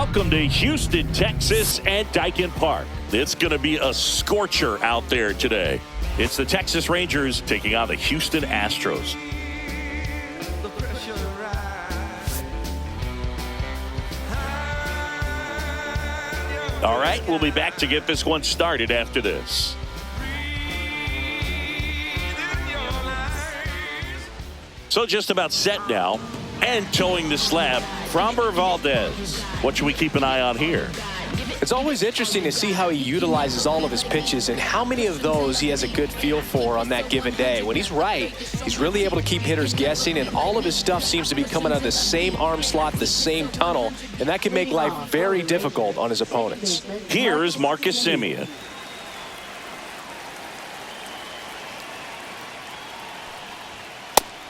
Welcome to Houston, Texas at Daikin Park. It's going to be a scorcher out there today. It's the Texas Rangers taking on the Houston Astros. All right, we'll be back to get this one started after this. So just about set now, and towing the slab, Framber Valdez. What should we keep an eye on here? It's always interesting to see how he utilizes all of his pitches and how many of those he has a good feel for on that given day. When he's right, he's really able to keep hitters guessing, and all of his stuff seems to be coming out of the same arm slot, the same tunnel, and that can make life very difficult on his opponents. Here's Marcus Semien.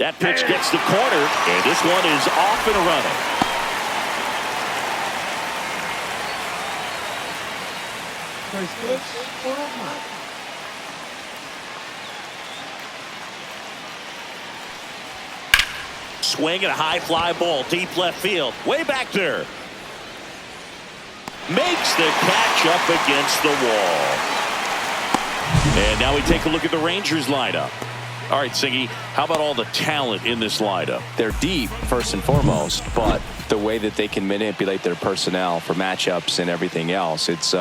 That pitch gets the corner, and this one is off and running. Swing and a high fly ball, deep left field, way back there. Makes the catch up against the wall. And now we take a look at the Rangers lineup. All right, Siggy, how about all the talent in this lineup? They're deep, first and foremost, but the way that they can manipulate their personnel for matchups and everything else, it's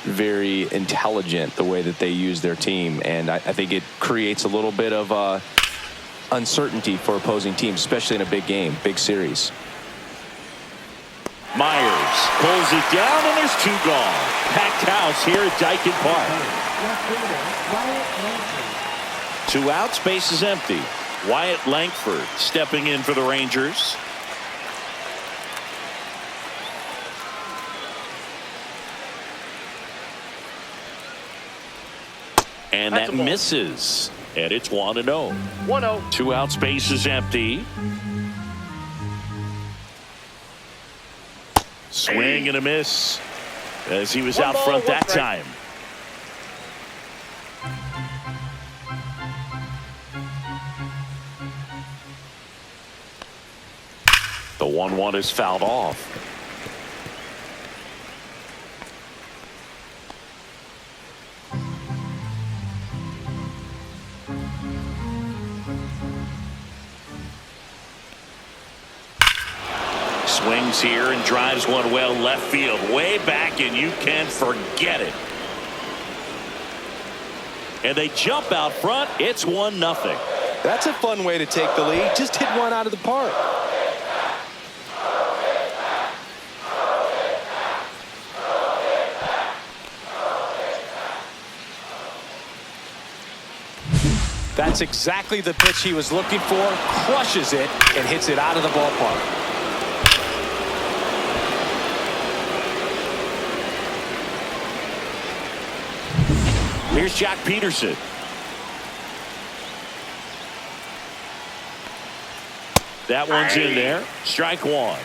very intelligent the way that they use their team, and I think it creates a little bit of uncertainty for opposing teams, especially in a big game, big series. Myers pulls it down, and there's two gone. Packed house here at Daikin Park. 2 outs, base is empty. Wyatt Langford stepping in for the Rangers. And that misses. And it's 1-0. 1-0. 2 outs, base is empty. Swing and a miss as he was out front that time. The 1-1 is fouled off. Swings here and drives one well left field, way back, and you can forget it. And they jump out front. It's 1-0. That's a fun way to take the lead. Just hit one out of the park. That's exactly the pitch he was looking for. Crushes it and hits it out of the ballpark. Here's Jack Peterson. That one's in there. Strike one.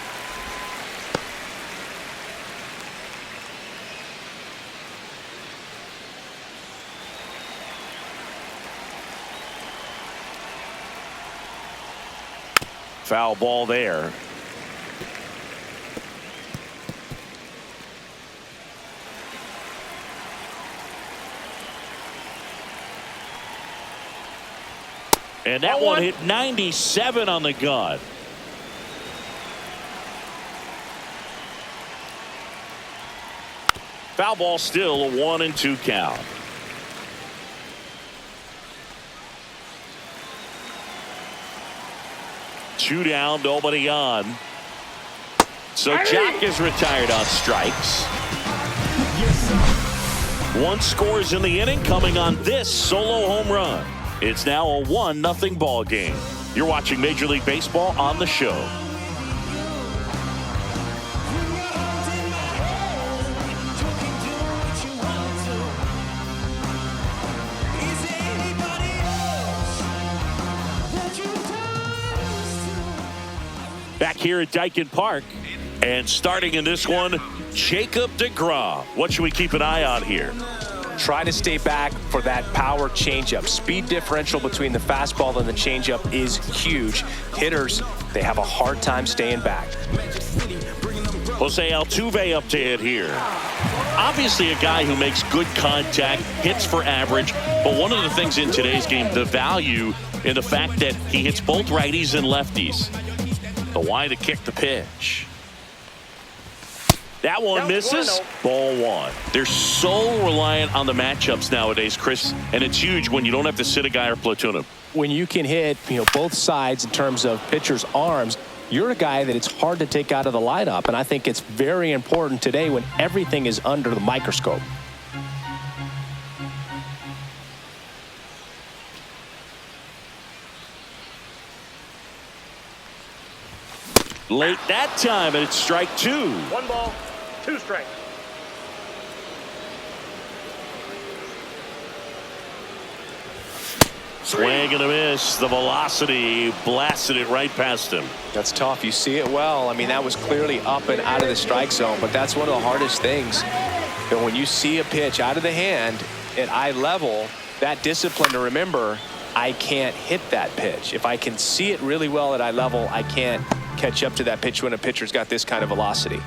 Foul ball there. And that one hit 97 on the gun. Foul ball, still a 1-2 count. Two down, nobody on. So Jack is retired on strikes. One scores in the inning, coming on this solo home run. It's now a 1-0 ball game. You're watching Major League Baseball on the show. Back here at Daikin Park, and starting in this one, Jacob deGrom. What should we keep an eye on here? Try to stay back for that power changeup. Speed differential between the fastball and the changeup is huge. Hitters, they have a hard time staying back. Jose Altuve up to hit here. Obviously a guy who makes good contact, hits for average, but one of the things in today's game, the value in the fact that he hits both righties and lefties. The why to kick the pitch. That one misses. Ball one. They're so reliant on the matchups nowadays, Chris, and it's huge when you don't have to sit a guy or platoon him. When you can hit, both sides in terms of pitchers' arms, you're a guy that it's hard to take out of the lineup, and I think it's very important today when everything is under the microscope. Late that time, and it's strike two. 1 ball, 2 strikes. Swing and a miss. The velocity blasted it right past him. That's tough. You see it well. I mean, that was clearly up and out of the strike zone, but that's one of the hardest things. When you see a pitch out of the hand at eye level, that discipline to remember, I can't hit that pitch. If I can see it really well at eye level, I can't catch up to that pitch when a pitcher's got this kind of velocity.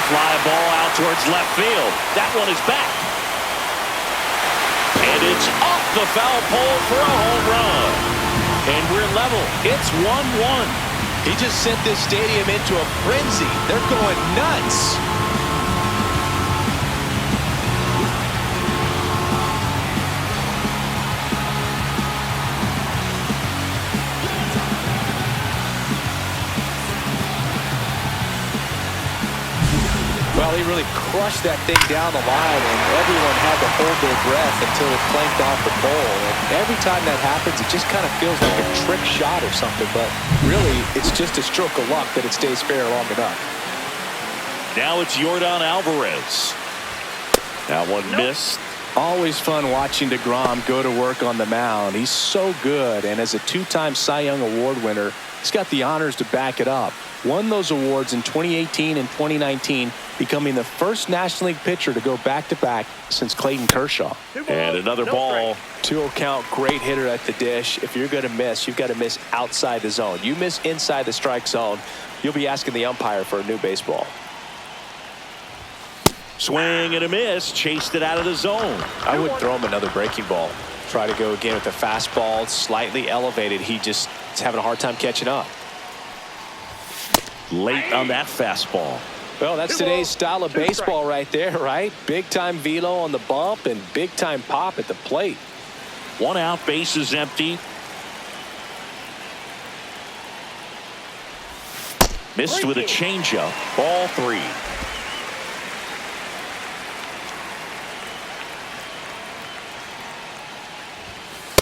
Fly ball out towards left field. That one is back. And it's off the foul pole for a home run. And we're level. It's 1-1. He just sent this stadium into a frenzy. They're going nuts. Well, he really crushed that thing down the line, and everyone had to hold their breath until it clanked off the pole. And every time that happens, it just kind of feels like a trick shot or something, but really, it's just a stroke of luck that it stays fair long enough. Now it's Yordan Alvarez. That one missed. Always fun watching DeGrom go to work on the mound. He's so good, and as a 2-time Cy Young Award winner, he's got the honors to back it up. Won those awards in 2018 and 2019, becoming the first National League pitcher to go back-to-back since Clayton Kershaw. And another ball. 2-0 count, great hitter at the dish. If you're going to miss, you've got to miss outside the zone. You miss inside the strike zone, you'll be asking the umpire for a new baseball. Swing and a miss. Chased it out of the zone. I wouldn't throw him another breaking ball. Try to go again with the fastball, slightly elevated. He just is having a hard time catching up. Late on that fastball. Well, that's today's style of baseball right there, right? Big-time velo on the bump and big-time pop at the plate. 1 out, base is empty. Missed with a changeup. Ball 3.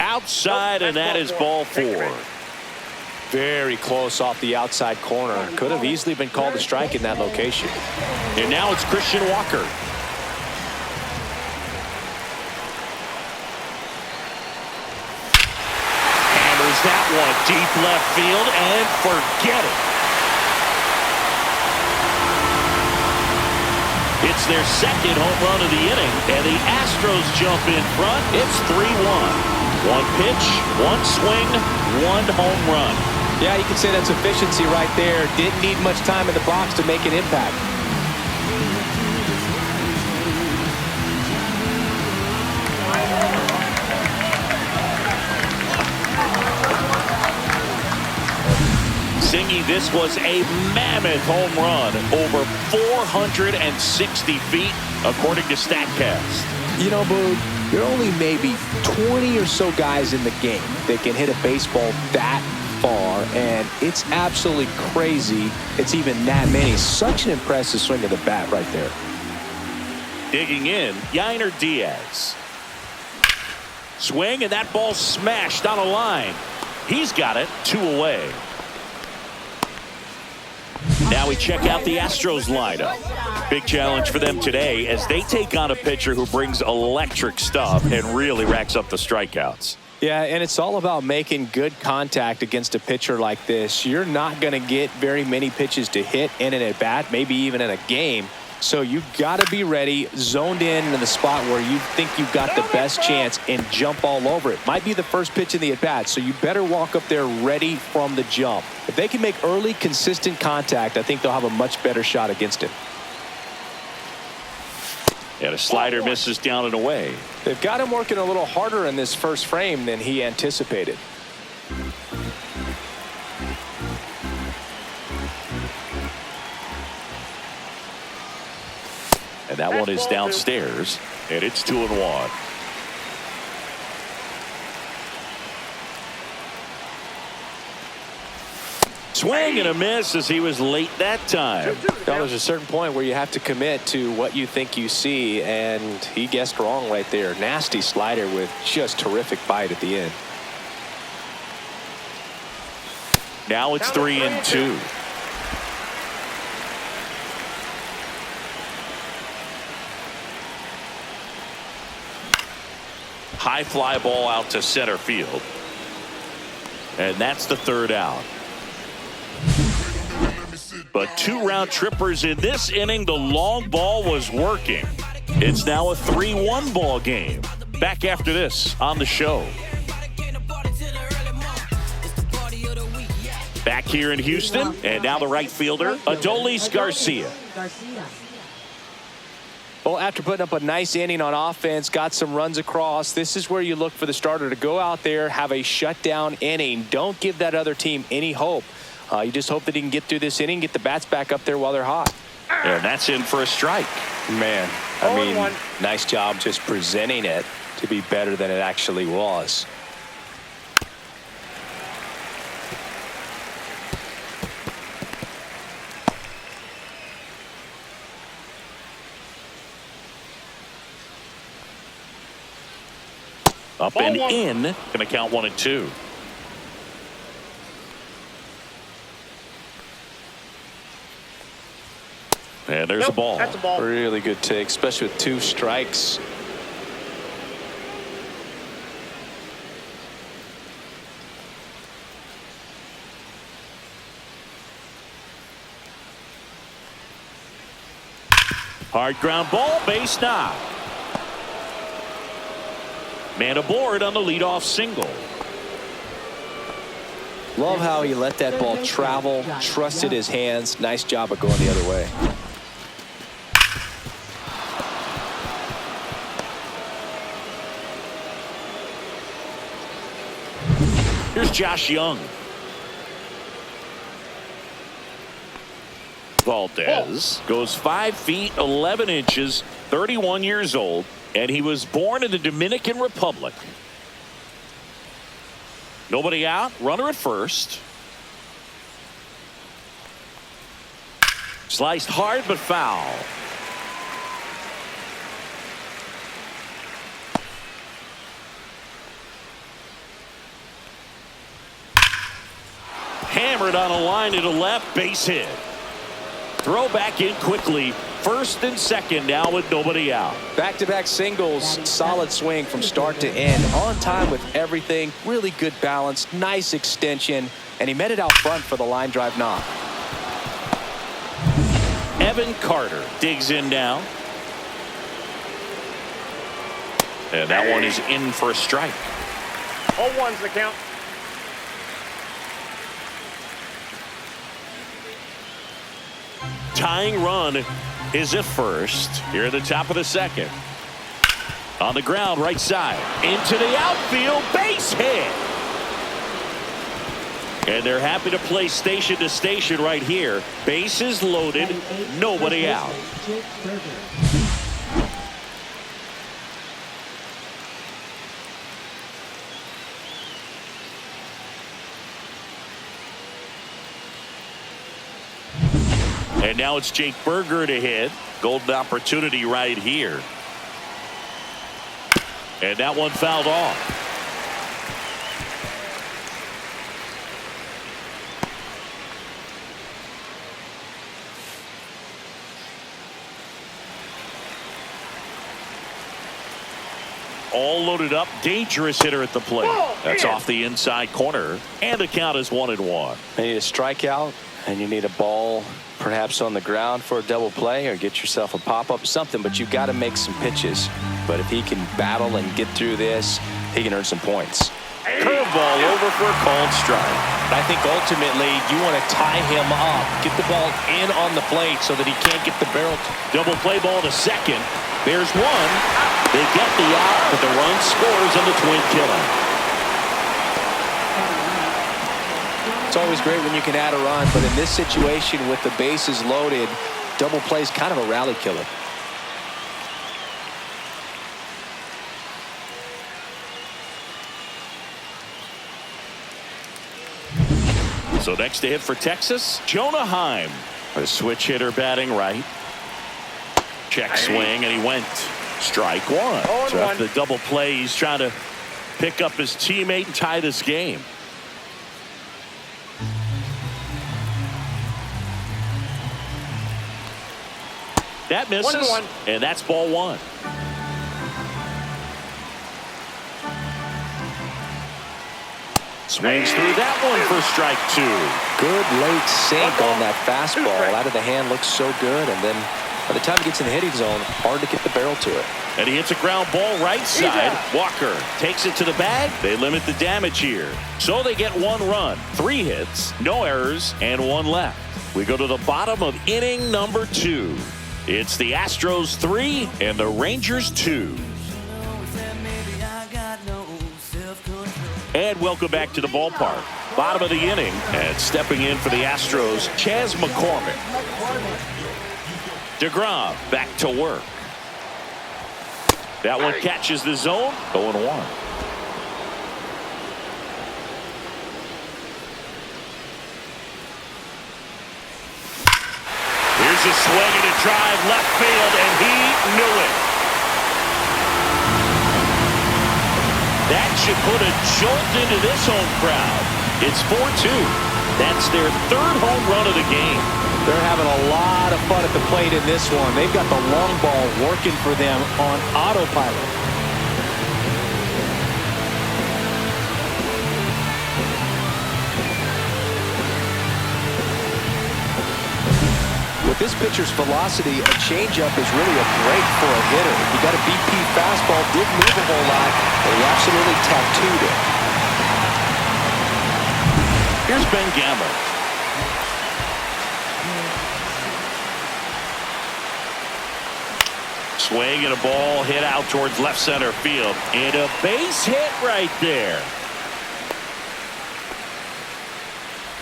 Outside, and that is ball 4. Very close off the outside corner. Could have easily been called a strike in that location. And now it's Christian Walker. Hammers that one deep left field, and forget it. It's their second home run of the inning, and the Astros jump in front. It's 3-1. 1 pitch, 1 swing, 1 home run. Yeah, you can say that's efficiency right there. Didn't need much time in the box to make an impact. Singy, this was a mammoth home run, over 460 feet, according to StatCast. You know, Boo, there are only maybe 20 or so guys in the game that can hit a baseball that far, and it's absolutely crazy it's even that many. Such an impressive swing of the bat right there. Digging in, Yainer Diaz. Swing, and that ball smashed on a line. He's got it, 2 away. Now we check out the Astros lineup. Big challenge for them today as they take on a pitcher who brings electric stuff and really racks up the strikeouts. Yeah, and it's all about making good contact against a pitcher like this. You're not going to get very many pitches to hit in an at-bat, maybe even in a game. So you've got to be ready, zoned in the spot where you think you've got the best chance and jump all over it. Might be the first pitch in the at-bat, so you better walk up there ready from the jump. If they can make early, consistent contact, I think they'll have a much better shot against him. And a slider misses down and away. They've got him working a little harder in this first frame than he anticipated. And that one is downstairs, and it's 2-1. Swing and a miss as he was late that time. Now, there's a certain point where you have to commit to what you think you see, and he guessed wrong right there. Nasty slider with just terrific bite at the end. Now it's 3-2. High fly ball out to center field. And that's the third out. But 2 round trippers in this inning. The long ball was working. It's now a 3-1 ball game. Back after this on the show. Back here in Houston, and now the right fielder, Adolis Garcia. Well, after putting up a nice inning on offense, got some runs across, this is where you look for the starter to go out there, have a shutdown inning. Don't give that other team any hope. You just hope that he can get through this inning, get the bats back up there while they're hot. And that's in for a strike. Man, I mean, nice job just presenting it to be better than it actually was. Up and in. Going to count 1-2. And there's a ball. That's a ball. Really good take, especially with 2 strikes. Hard ground ball, base knock. Man aboard on the leadoff single. Love how he let that ball travel, trusted his hands. Nice job of going the other way. Here's Josh Young. Valdez goes 5 feet 11 inches, 31 years old, and he was born in the Dominican Republic. Nobody out, runner at first. Sliced hard but foul. Hammered on a line to the left, base hit. Throw back in quickly. First and second now with nobody out. Back-to-back singles, solid swing from start to end. On time with everything, really good balance, nice extension, and he met it out front for the line drive knock. Evan Carter digs in now. And that one is in for a strike. 0-1's the count. Tying run is at first. Here at the top of the second. On the ground, right side. Into the outfield, base hit. And they're happy to play station to station right here. Bases loaded, nobody out. And now it's Jake Berger to hit. Golden opportunity right here. And that one fouled off. All loaded up. Dangerous hitter at the plate. That's off the inside corner. And the count is 1-1. You need a strikeout, and you need a ball perhaps on the ground for a double play or get yourself a pop-up, something, but you've got to make some pitches. But if he can battle and get through this, he can earn some points. Curveball over for a called strike. I think ultimately you want to tie him up, get the ball in on the plate so that he can't get the barrel. Double play ball to second. There's one. They get the out, but the run scores on the twin killer. It's always great when you can add a run, but in this situation with the bases loaded, double play is kind of a rally killer. So next to hit for Texas, Jonah Heim. A switch hitter batting right. Check swing, and he went. Strike one. So after the double play, he's trying to pick up his teammate and tie this game. That misses, 1-1. and that's ball one. Swings through that one for strike two. Good late sink on that fastball. Out of the hand looks so good, and then by the time he gets in the hitting zone, hard to get the barrel to it. And he hits a ground ball right side. Walker takes it to the bag. They limit the damage here. So they get one run, 3 hits, no errors, and 1 left. We go to the bottom of inning number 2. It's the Astros 3 and the Rangers 2. And welcome back to the ballpark. Bottom of the inning, and stepping in for the Astros, Chas McCormick. DeGrom back to work. That one catches the zone. 0-1. Here's a swing and a drive left field, and he knew it. That should put a jolt into this home crowd. It's 4-2. That's their 3rd home run of the game. They're having a lot of fun at the plate in this one. They've got the long ball working for them on autopilot. With this pitcher's velocity, a changeup is really a break for a hitter. He got a BP fastball, didn't move a whole lot, but he absolutely tattooed it. Here's Ben Gamble. Swing and a ball hit out towards left center field. And a base hit right there.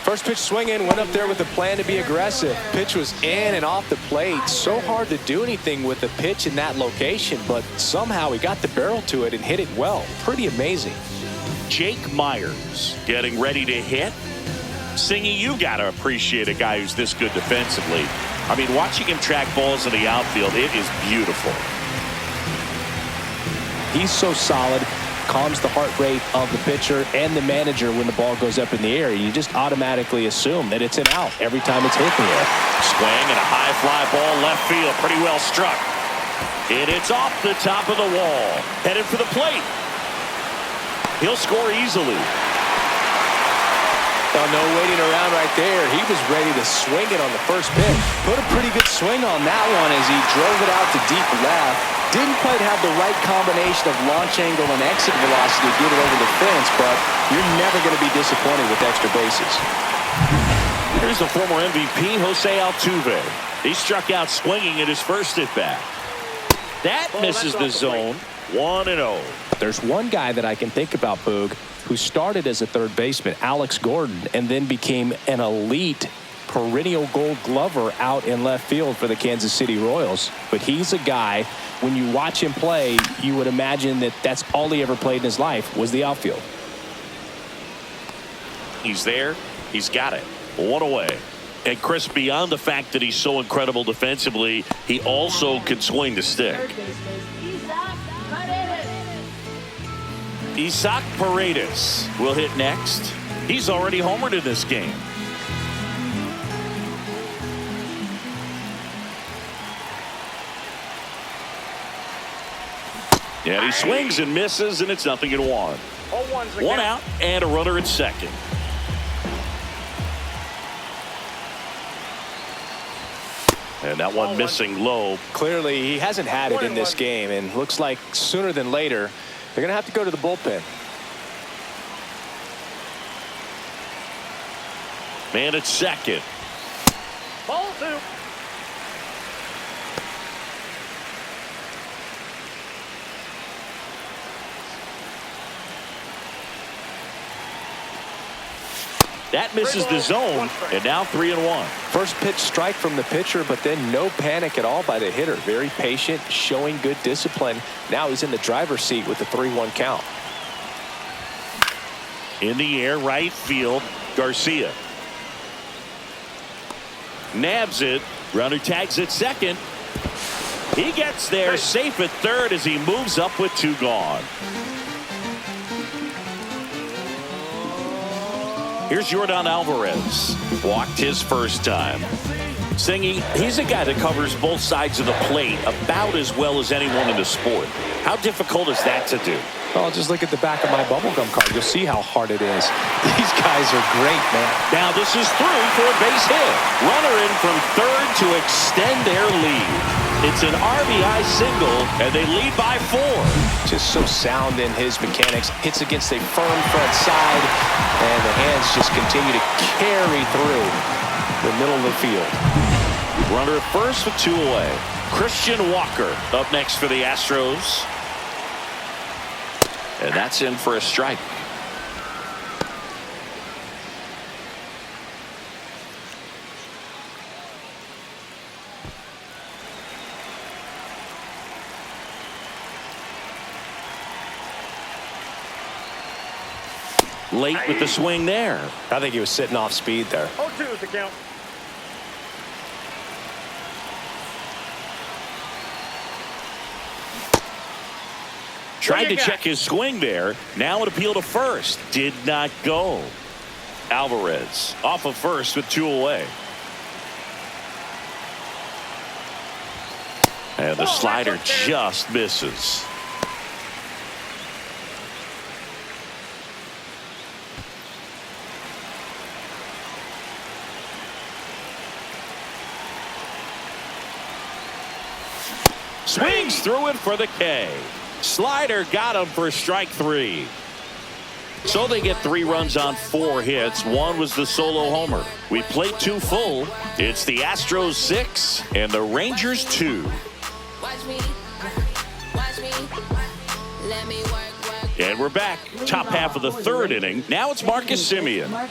First pitch swinging, went up there with a plan to be aggressive. Pitch was in and off the plate. So hard to do anything with the pitch in that location, but somehow he got the barrel to it and hit it well. Pretty amazing. Jake Myers getting ready to hit. Singy, you got to appreciate a guy who's this good defensively. I mean, watching him track balls in the outfield, it is beautiful. He's so solid, calms the heart rate of the pitcher and the manager when the ball goes up in the air. You just automatically assume that it's an out every time it's hit in the air. Swing and a high fly ball left field, pretty well struck. And it's off the top of the wall. Headed for the plate. He'll score easily. Oh, no waiting around right there. He was ready to swing it on the first pitch. Put a pretty good swing on that one as he drove it out to deep left. Didn't quite have the right combination of launch angle and exit velocity to get it over the fence, but you're never going to be disappointed with extra bases. Here's the former MVP, Jose Altuve. He struck out swinging at his first at-bat. That misses the zone. 1-0. There's one guy that I can think about, Boog, who started as a third baseman, Alex Gordon, and then became an elite perennial gold glover out in left field for the Kansas City Royals. But he's a guy, when you watch him play, you would imagine that that's all he ever played in his life was the outfield. He's there. He's got it. 1 away. And Chris, beyond the fact that he's so incredible defensively, he also can swing the stick. Isaac Paredes will hit next. He's already homered in this game. And he swings and misses, and it's 0-1. 1 out and a runner at second. And that one missing low. Clearly, he hasn't had it in this game, and looks like sooner than later, they're going to have to go to the bullpen. Man at second. Ball 2. That misses the zone, and now 3-1. First pitch strike from the pitcher, but then no panic at all by the hitter. Very patient, showing good discipline. Now he's in the driver's seat with the 3-1 count. In the air, right field, Garcia. Nabs it. Runner tags at second. He gets there, safe at third as he moves up with 2 gone. Here's Yordan Alvarez. Walked his first time. Singy, he's a guy that covers both sides of the plate about as well as anyone in the sport. How difficult is that to do? Oh, just look at the back of my bubblegum card. You'll see how hard it is. These guys are great, man. Now this is through for a base hit. Runner in from third to extend their lead. It's an RBI single, and they lead by 4. Just so sound in his mechanics. Hits against a firm front side, and the hands just continue to carry through the middle of the field. Runner at first with 2 away. Christian Walker up next for the Astros. And that's in for a strike. Late with the swing there. I think he was sitting off speed there. 0-2 is the count. Tried to check his swing there. Now an appeal to first. Did not go. Alvarez off of first with 2 away. And the slider just misses. Swings through it for the K. Slider got him for strike 3. So they get 3 runs on 4 hits. 1 was the solo homer. We played 2 full. It's the Astros 6 and the Rangers 2. And we're back. Top half of the 3rd inning. Now it's Marcus Semien.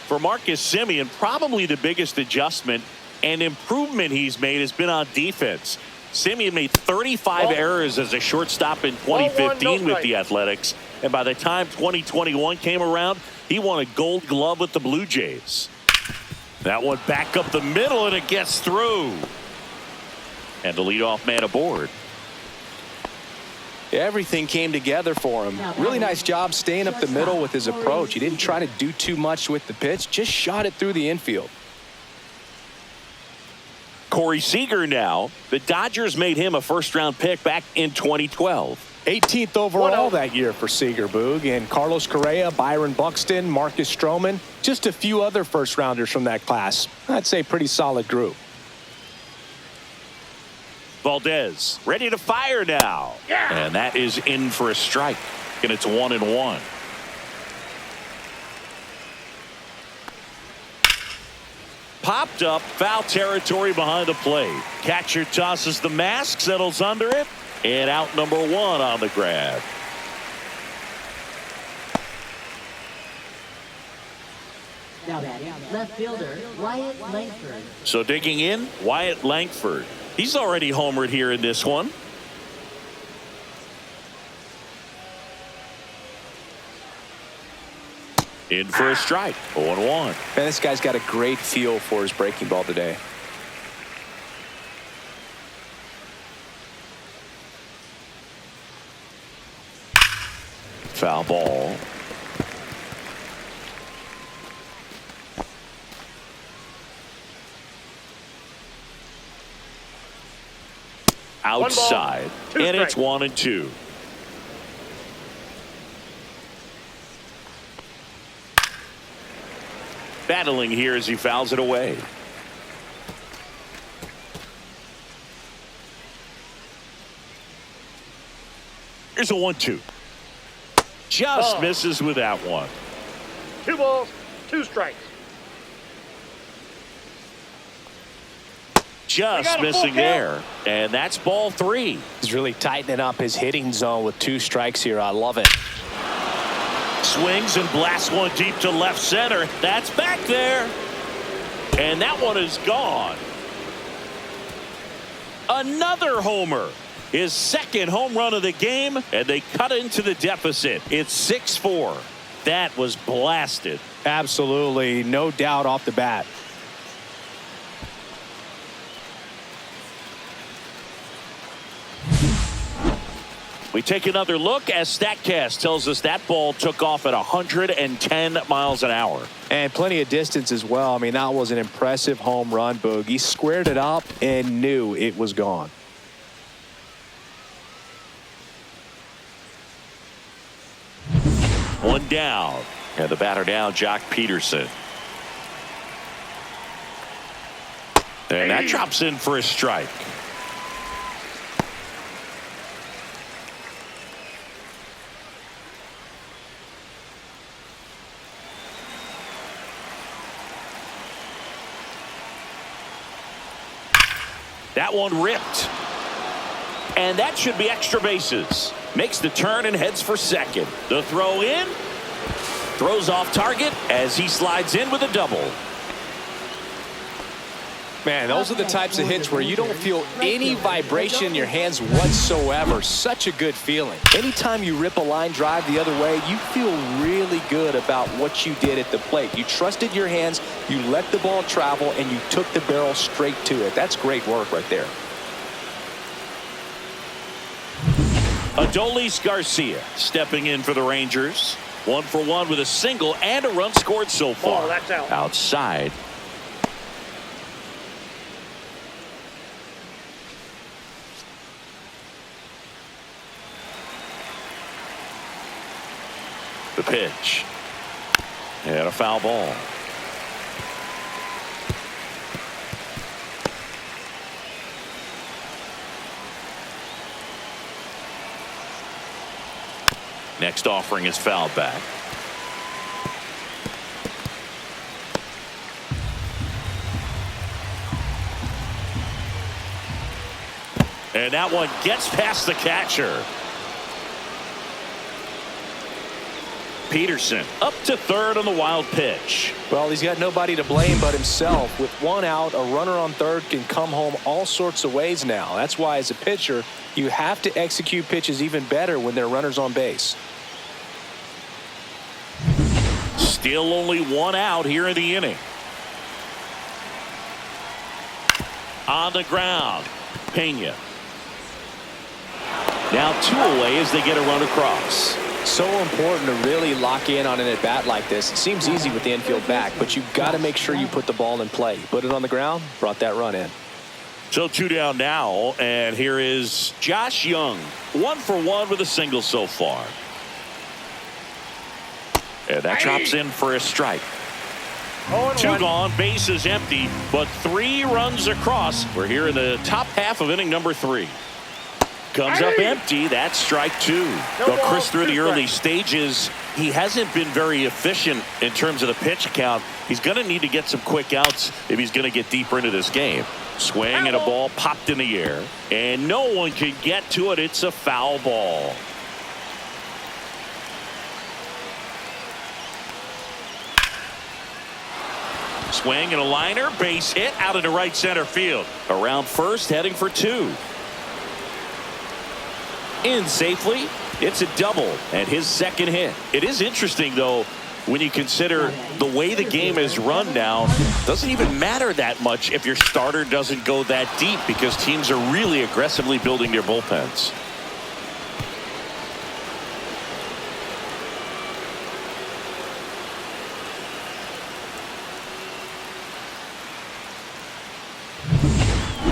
For Marcus Semien, probably the biggest adjustment and improvement he's made has been on defense. Semien made 35 errors as a shortstop in 2015 with the Athletics. And by the time 2021 came around, he won a Gold Glove with the Blue Jays. That one back up the middle, and it gets through. And the leadoff man aboard. Everything came together for him. Really nice job staying up the middle with his approach. He didn't try to do too much with the pitch, just shot it through the infield. Corey Seager now. The Dodgers made him a first-round pick back in 2012. 18th overall that year for Seager, Boog. And Carlos Correa, Byron Buxton, Marcus Stroman, just a few other first-rounders from that class. I'd say pretty solid group. Valdez ready to fire now. And that is in for a strike. And it's 1-1. Popped up, foul territory behind the plate. Catcher tosses the mask, settles under it, and out number 1 on the grab. Now batting, left fielder Wyatt Langford. So digging in, Wyatt Langford. He's already homered here in this one. In for a strike. 0-1. Man, this guy's got a great feel for his breaking ball today. Foul ball. Outside. And it's 1-2. Battling here as he fouls it away. Here's a 1-2. Just misses with that one. 2 balls, 2 strikes. Just missing there. And that's ball 3. He's really tightening up his hitting zone with 2 strikes here. I love it. Swings and blasts one deep to left center. That's back there. And that one is gone. Another homer. His second home run of the game, and they cut into the deficit. It's 6-4. That was blasted. Absolutely. No doubt off the bat. We take another look as StatCast tells us that ball took off at 110 miles an hour. And plenty of distance as well. I mean, that was an impressive home run, Boog. He squared it up and knew it was gone. One down. And the batter now, Jock Peterson. And that drops in for a strike. That one ripped. And that should be extra bases. Makes the turn and heads for second. The throw in. Throws off target as he slides in with a double. Man, those are the types of hits where you don't feel any vibration in your hands whatsoever. Such a good feeling. Anytime you rip a line drive the other way, you feel really good about what you did at the plate. You trusted your hands, you let the ball travel, and you took the barrel straight to it. That's great work right there. Adolis Garcia stepping in for the Rangers. 1 for 1 with a single and a run scored so far. Oh, that's out. Outside. The pitch. And a foul ball. Next offering is fouled back. And that one gets past the catcher. Peterson up to third on the wild pitch. Well, he's got nobody to blame but himself. With 1 out, a runner on third can come home all sorts of ways now. That's why, as a pitcher, you have to execute pitches even better when there are runners on base. Still only 1 out here in the inning. On the ground, Pena. Now 2 away as they get a run across. So important to really lock in on an at-bat like this. It seems easy with the infield back, but you've got to make sure you put the ball in play. Put it on the ground, brought that run in. So 2 down now, and here is Josh Young. 1 for 1 with a single so far. And that drops in for a strike. 2 gone, base is empty, but 3 runs across. We're here in the top half of inning number 3. Comes up empty. That's strike 2. But Chris, through the early stages, he hasn't been very efficient in terms of the pitch count. He's going to need to get some quick outs if he's going to get deeper into this game. Swing and a ball popped in the air, and no one can get to it. It's a foul ball. Swing and a liner, base hit out into right center field. Around first, heading for 2. In safely, it's a double and his second hit. It is interesting, though, when you consider the way the game is run now. Doesn't even matter that much if your starter doesn't go that deep, because teams are really aggressively building their bullpens.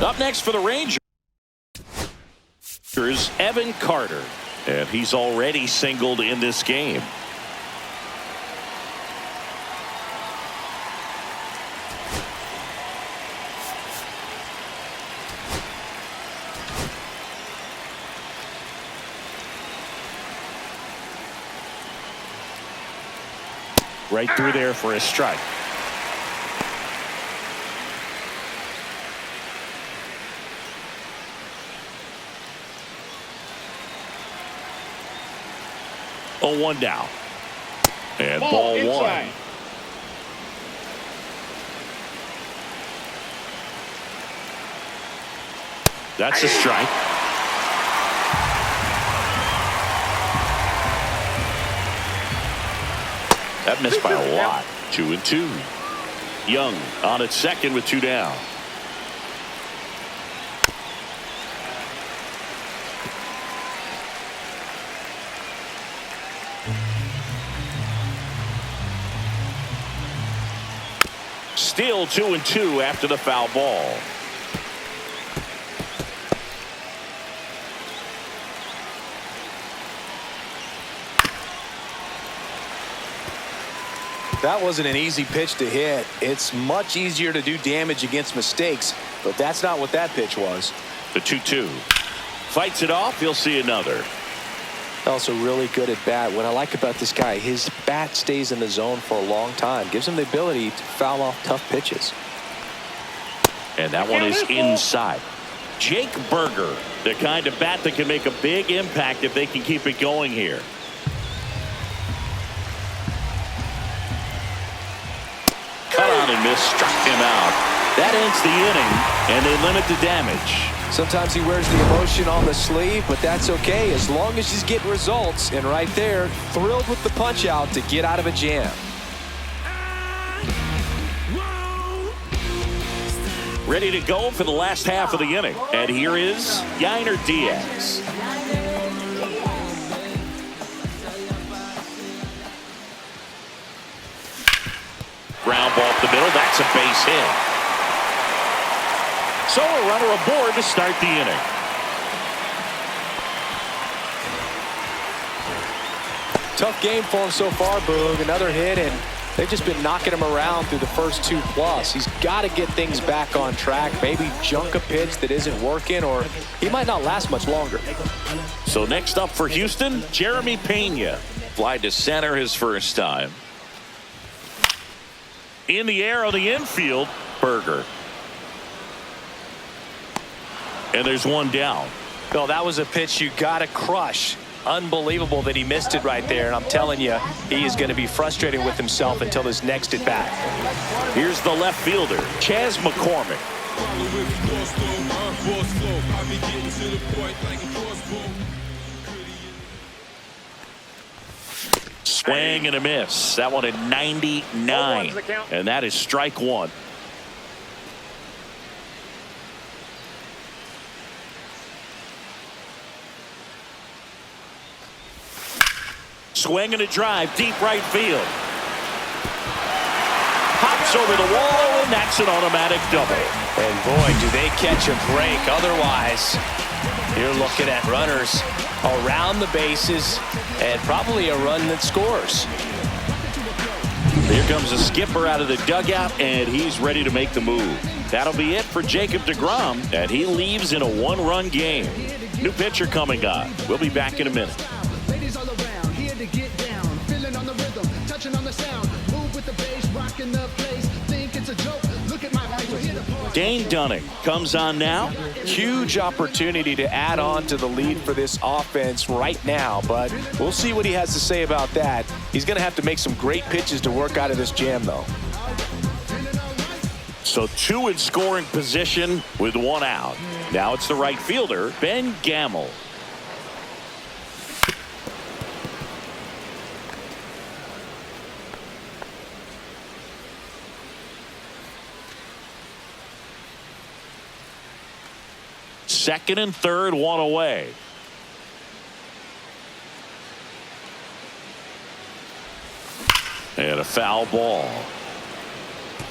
Up next for the Rangers, Evan Carter, and he's already singled in this game. Right through there for a strike. Oh, 1 down. And ball inside. 1. That's a strike. That missed by a lot. 2-2. Young on at second with 2 down. Still 2-2 after the foul ball. That wasn't an easy pitch to hit. It's much easier to do damage against mistakes, but that's not what that pitch was. The 2-2. Fights it off. He'll see another. Also really good at bat. What I like about this guy, his bat stays in the zone for a long time. Gives him the ability to foul off tough pitches. And that one is inside. Jake Berger, the kind of bat that can make a big impact if they can keep it going here. Cut on and miss, struck him out. That ends the inning, and they limit the damage. Sometimes he wears the emotion on the sleeve, but that's okay as long as he's getting results. And right there, thrilled with the punch out to get out of a jam. Ready to go for the last half of the inning. And here is Yainer Diaz. Ground ball up the middle. That's a base hit. So a runner aboard to start the inning. Tough game for him so far, Boog. Another hit, and they've just been knocking him around through the first 2+. He's got to get things back on track. Maybe junk a pitch that isn't working, or he might not last much longer. So next up for Houston, Jeremy Pena. Fly to center his first time. In the air on the infield, Berger. And there's 1 down. No, that was a pitch you got to crush. Unbelievable that he missed it right there. And I'm telling you, he is going to be frustrated with himself until his next at bat. Here's the left fielder, Chas McCormick. Swing and a miss. That one at 99. And that is strike 1. Swing and a drive, deep right field. Pops over the wall, and that's an automatic double. And boy, do they catch a break. Otherwise, you're looking at runners around the bases and probably a run that scores. Here comes the skipper out of the dugout, and he's ready to make the move. That'll be it for Jacob deGrom, and he leaves in a 1-run game. New pitcher coming on. We'll be back in a minute. Ladies all around, here to get down, feeling on the rhythm, touching on the sound, move with the bass, rocking the place, think it's a joke, look at my face, we're here to party. Dane Dunning comes on now. Huge opportunity to add on to the lead for this offense right now, but we'll see what he has to say about that. He's going to have to make some great pitches to work out of this jam, though. So 2 in scoring position with 1 out. Now it's the right fielder, Ben Gamel. Second and third, 1 away. And a foul ball.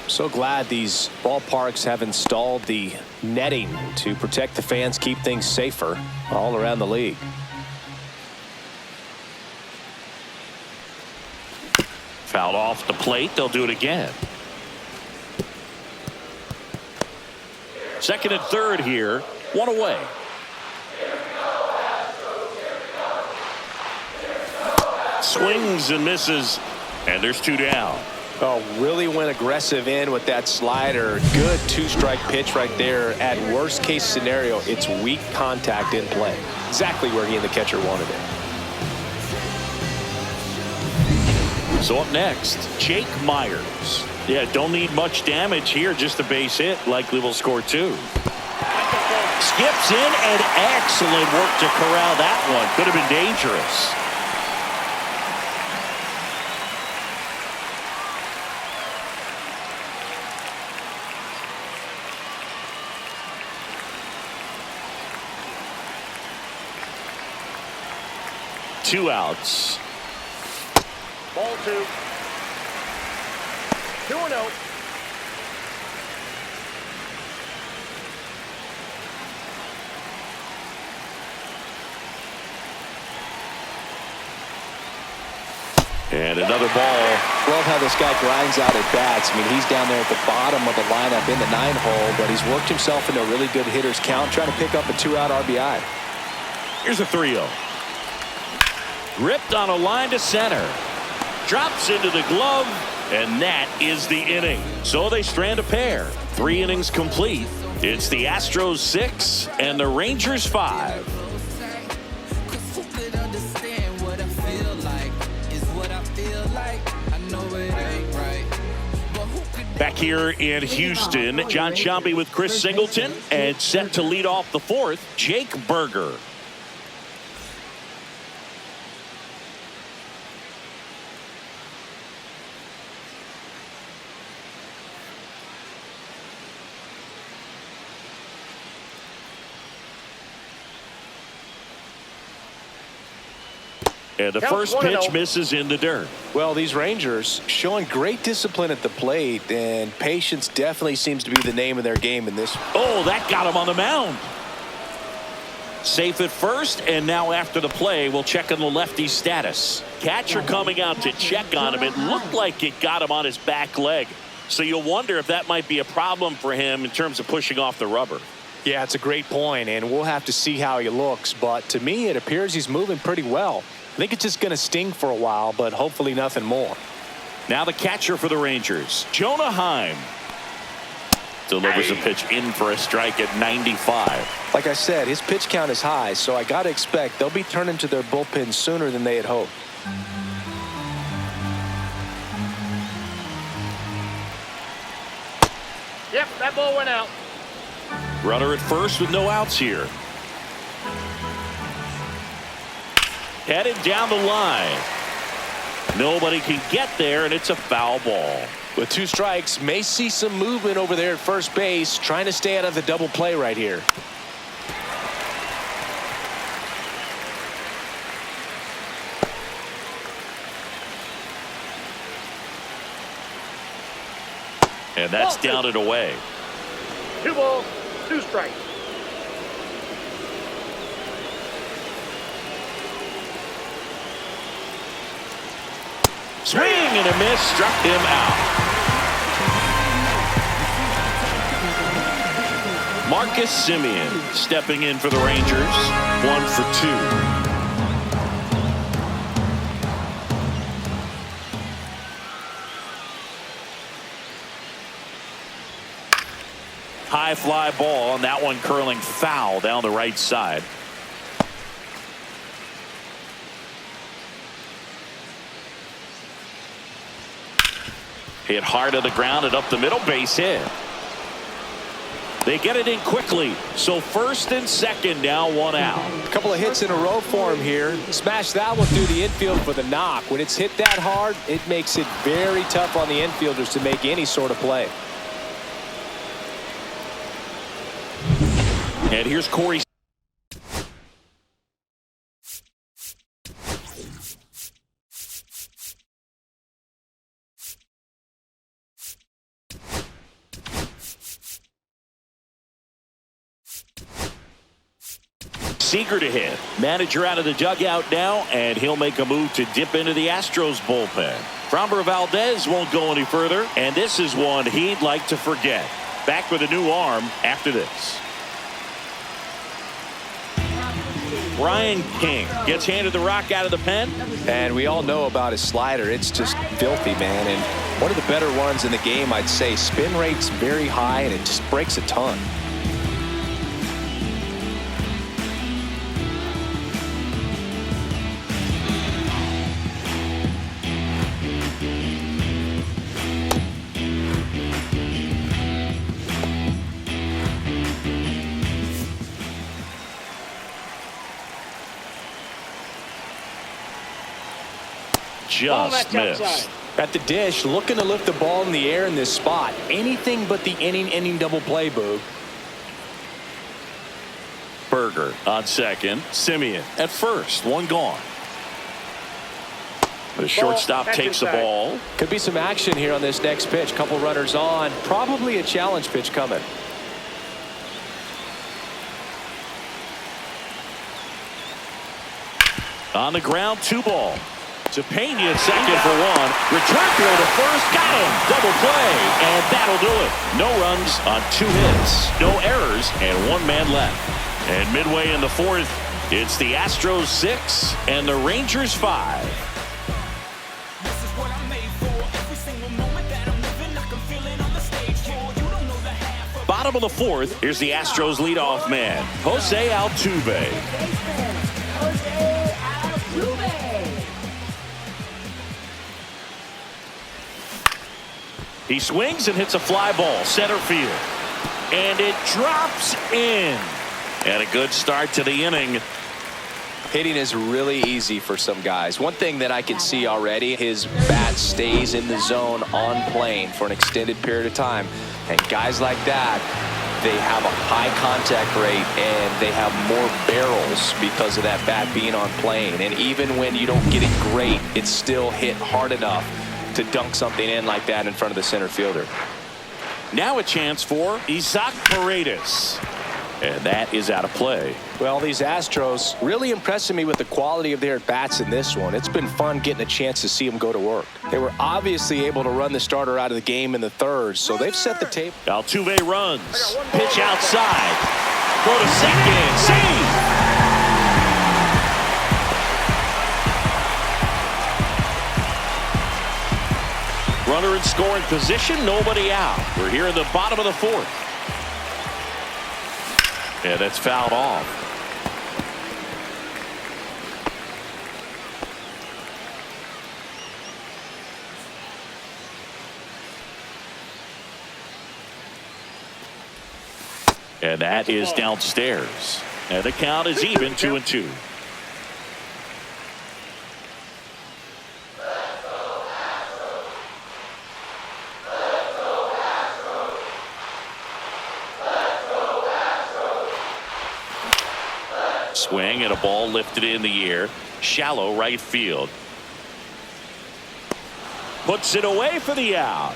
So glad these ballparks have installed the netting to protect the fans, keep things safer all around the league. Fouled off the plate. They'll do it again. Second and third here, 1 away. Swings and misses. And there's 2 down. Oh, really went aggressive in with that slider. Good 2-strike pitch right there. At worst case scenario, it's weak contact in play. Exactly where he and the catcher wanted it. So up next, Jake Myers. Yeah, don't need much damage here, just a base hit. Likely will score 2. Skips in, and excellent work to corral that one. Could have been dangerous. Two outs. Ball 2. 2-0. And another ball. Love how this guy grinds out at bats. I mean, he's down there at the bottom of the lineup in the 9-hole, but he's worked himself into a really good hitter's count, trying to pick up a 2-out RBI. Here's a 3-0. Ripped on a line to center. Drops into the glove, and that is the inning. So they strand a pair. 3 innings complete. It's the Astros 6 and the Rangers 5. Back here in Houston, John Sciambi with Chris Singleton, and set to lead off the 4th, Jake Berger. And the first pitch misses in the dirt. Well, these Rangers showing great discipline at the plate, and patience definitely seems to be the name of their game in this. Oh, that got him on the mound. Safe at first, and now after the play, we'll check on the lefty's status. Catcher coming out to check on him. It looked like it got him on his back leg. So you'll wonder if that might be a problem for him in terms of pushing off the rubber. Yeah, it's a great point, and we'll have to see how he looks. But to me, it appears he's moving pretty well. I think it's just going to sting for a while, but hopefully nothing more. Now the catcher for the Rangers, Jonah Heim. Delivers a pitch in for a strike at 95. Like I said, his pitch count is high, so I got to expect they'll be turning to their bullpen sooner than they had hoped. Yep, that ball went out. Runner at first with no outs here. Headed down the line. Nobody can get there, and it's a foul ball. With 2 strikes, may see some movement over there at first base, trying to stay out of the double play right here. And that's down and away. 2 balls, 2 strikes. Swing and a miss, struck him out. Marcus Semien stepping in for the Rangers. 1 for 2. High fly ball, and that one curling foul down the right side. Hit hard to the ground and up the middle, base hit. They get it in quickly. So first and second, now 1 out. A couple of hits in a row for him here. Smash that one through the infield for the knock. When it's hit that hard, it makes it very tough on the infielders to make any sort of play. And here's Corey. Seager to hit. Manager out of the dugout now, and he'll make a move to dip into the Astros bullpen. Framber Valdez won't go any further, and this is one he'd like to forget. Back with a new arm after this. Brian King gets handed the rock out of the pen. And we all know about his slider. It's just filthy, man. And one of the better ones in the game, I'd say. Spin rate's very high, and it just breaks a ton. Just missed. At the dish, looking to lift the ball in the air in this spot. Anything but the inning double play, Boog. Berger on second. Simeon at first. One gone. The shortstop takes the ball. Could be some action here on this next pitch. Couple runners on. Probably a challenge pitch coming. On the ground, 2-ball. To Pena at second for one. Return throw to first. Got him. Double play. And that'll do it. No runs on 2 hits. No errors. And 1 man left. And midway in the 4th, it's the Astros 6 and the Rangers 5. Bottom of the 4th, here's the Astros leadoff man, Jose Altuve. He swings and hits a fly ball, center field. And it drops in. And a good start to the inning. Hitting is really easy for some guys. One thing that I can see already, his bat stays in the zone on plane for an extended period of time. And guys like that, they have a high contact rate and they have more barrels because of that bat being on plane. And even when you don't get it great, it's still hit hard enough to dunk something in like that in front of the center fielder. Now a chance for Isaac Paredes. And that is out of play. Well, these Astros really impressing me with the quality of their at-bats in this one. It's been fun getting a chance to see them go to work. They were obviously able to run the starter out of the game in the 3rd, so they've set the table. Altuve runs. Pitch outside. Throw to second. Save! Runner in scoring position, nobody out. We're here in the bottom of the 4th. Yeah, that's fouled off. And that is downstairs. And the count is even, 2-2. Swing and a ball lifted in the air. Shallow right field. Puts it away for the out.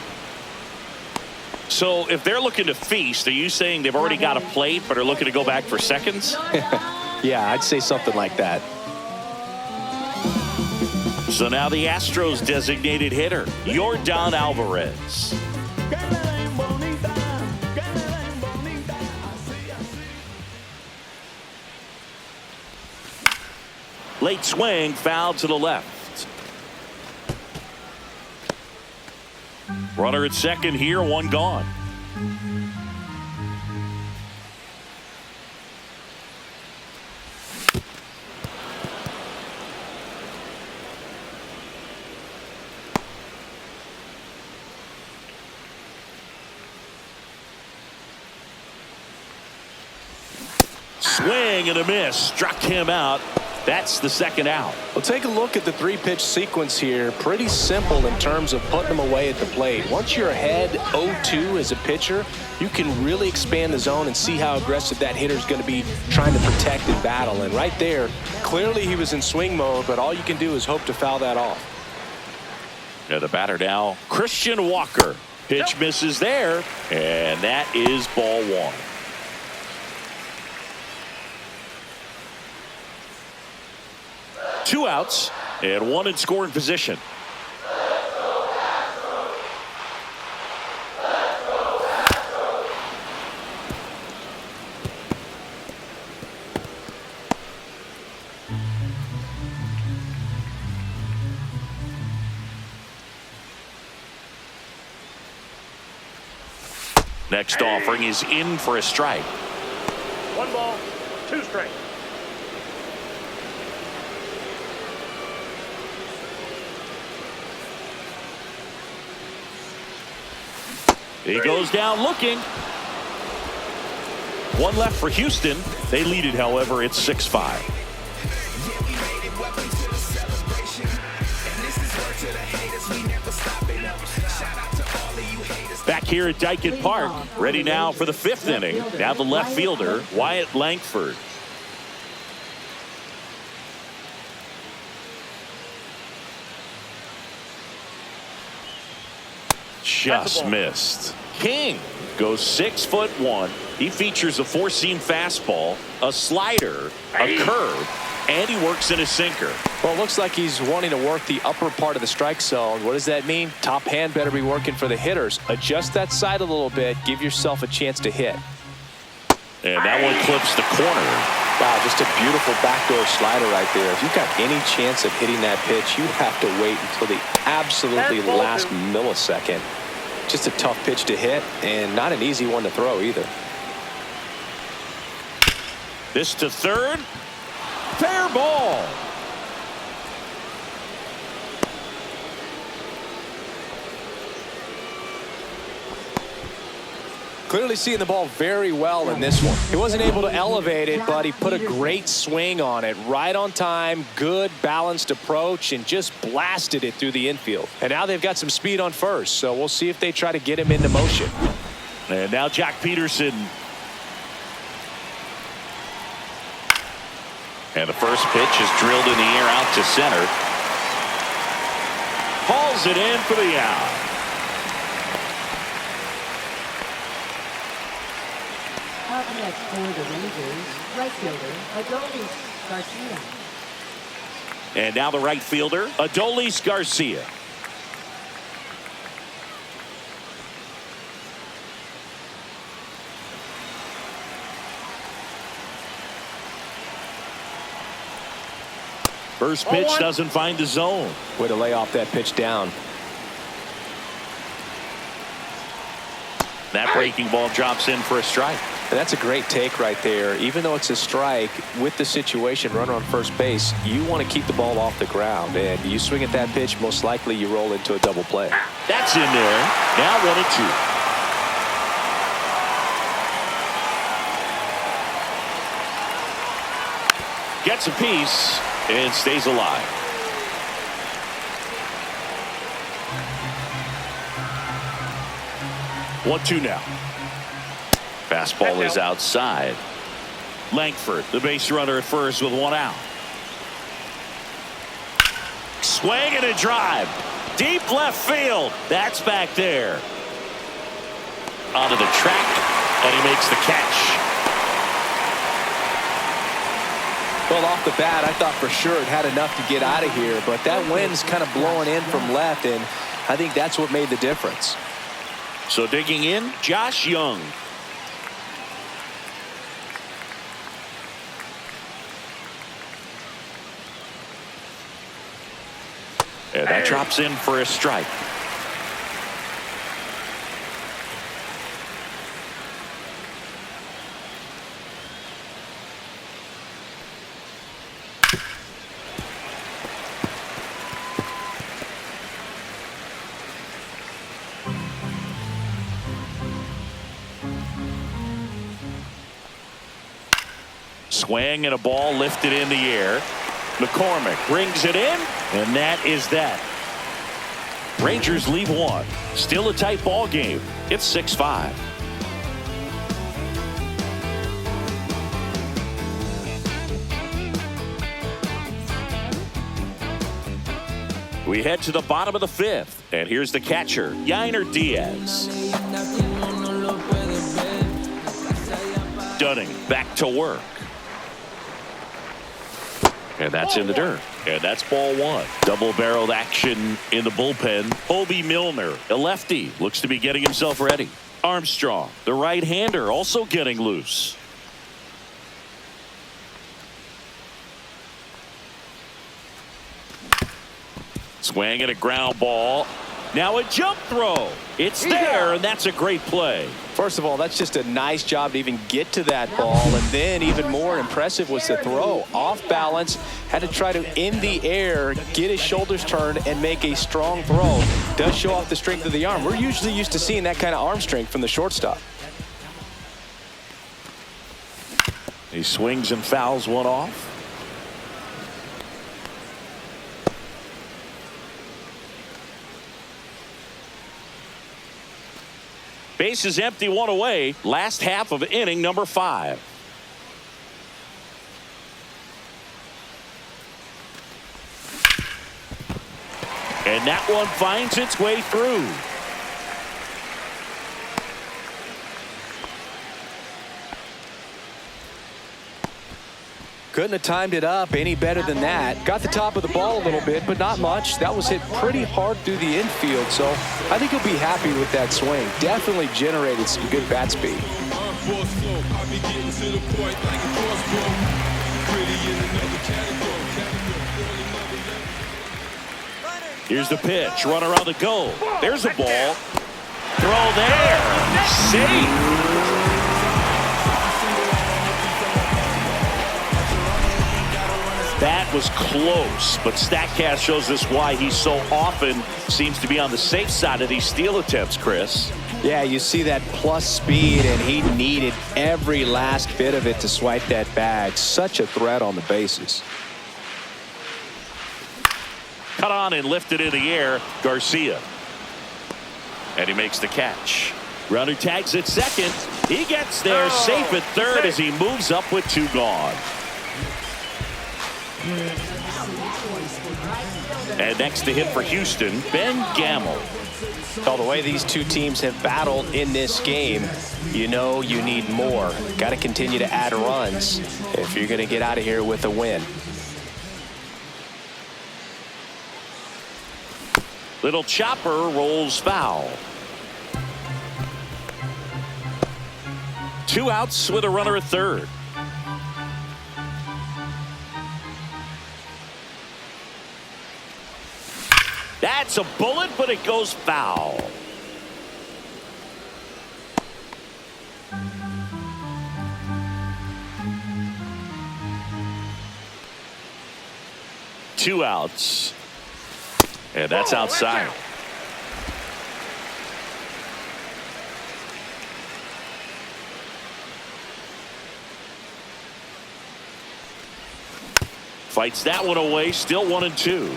So if they're looking to feast, are you saying they've already got a plate but are looking to go back for seconds? Yeah, I'd say something like that. So now the Astros designated hitter, Yordan Alvarez. Late swing, foul to the left. Runner at second here, 1 gone. Swing and a miss, struck him out. That's the 2nd out. Well, take a look at the 3-pitch sequence here. Pretty simple in terms of putting them away at the plate. Once you're ahead 0-2 as a pitcher, you can really expand the zone and see how aggressive that hitter is going to be trying to protect and battle. And right there, clearly he was in swing mode, but all you can do is hope to foul that off. Yeah, the batter now, Christian Walker. Pitch misses there, and that is ball 1. Two outs and 1 in scoring position. Next offering is in for a strike. 1 ball, 2 strikes. He goes down looking. 1 left for Houston. They lead it, however, it's 6-5. Back here at Dyken Park, ready now for the 5th inning. Now the left fielder, Wyatt Langford. Just missed. King goes 6'1". He features a 4-seam fastball, a slider, a curve, and he works in a sinker. Well, it looks like he's wanting to work the upper part of the strike zone. What does that mean? Top hand better be working for the hitters. Adjust that side a little bit. Give yourself a chance to hit. And that one clips the corner. Wow, just a beautiful backdoor slider right there. If you've got any chance of hitting that pitch, you have to wait until the absolutely last millisecond. Just a tough pitch to hit, and not an easy one to throw either. This to third. Fair ball. Clearly seeing the ball very well in this one. He wasn't able to elevate it, but he put a great swing on it. Right on time, good balanced approach, and just blasted it through the infield. And now they've got some speed on first, so we'll see if they try to get him into motion. And now Jack Peterson. And the first pitch is drilled in the air out to center. Hauls it in for the out. Up next for the Rangers, right fielder, Adolis Garcia. And now the right fielder, Adolis Garcia. First pitch doesn't find the zone. Way to lay off that pitch down. That breaking ball drops in for a strike. And that's a great take right there. Even though it's a strike, with the situation, runner on first base, you want to keep the ball off the ground. And you swing at that pitch, most likely you roll into a double play. That's in there. Now 1-2. Gets a piece and stays alive. One-two now. Fastball is outside. Langford, the base runner at first with 1 out. Swing and a drive. Deep left field. That's back there. Onto the track, and he makes the catch. Well, off the bat, I thought for sure it had enough to get out of here, but that wind's kind of blowing in from left, and I think that's what made the difference. So digging in, Josh Young. And that drops in for a strike. Swing and a ball lifted in the air. McCormick brings it in, and that is that. Rangers leave 1. Still a tight ball game. It's 6-5. We head to the bottom of the 5th, and here's the catcher, Yainer Diaz. Dunning back to work. And that's in the dirt. And that's ball 1. Double-barreled action in the bullpen. Obi Milner, a lefty, looks to be getting himself ready. Armstrong, the right-hander, also getting loose. Swing and a ground ball. Now a jump throw. It's there, and that's a great play. First of all, that's just a nice job to even get to that ball. And then even more impressive was the throw. Off balance, had to try to, in the air, get his shoulders turned and make a strong throw. Does show off the strength of the arm. We're usually used to seeing that kind of arm strength from the shortstop. He swings and fouls one off. Base is empty, one away. Last half of inning number 5. And that one finds its way through. Couldn't have timed it up any better than that. Got the top of the ball a little bit, but not much. That was hit pretty hard through the infield, so I think he'll be happy with that swing. Definitely generated some good bat speed. Here's the pitch. Runner on the go. There's a ball. Throw there. Safe. That was close, but StatCast shows us why he so often seems to be on the safe side of these steal attempts, Chris. Yeah, you see that plus speed, and he needed every last bit of it to swipe that bag. Such a threat on the bases. Cut on and lifted in the air, Garcia. And he makes the catch. Runner tags at second. He gets there safe at third as he moves up with 2 gone. And next to hit for Houston, Ben Gamel. Well, the way these two teams have battled in this game, you know you need more. Got to continue to add runs if you're going to get out of here with a win. Little chopper rolls foul. 2 outs with a runner at third. That's a bullet, but it goes foul. Two outs. And that's outside. Fights that one away, still 1-2.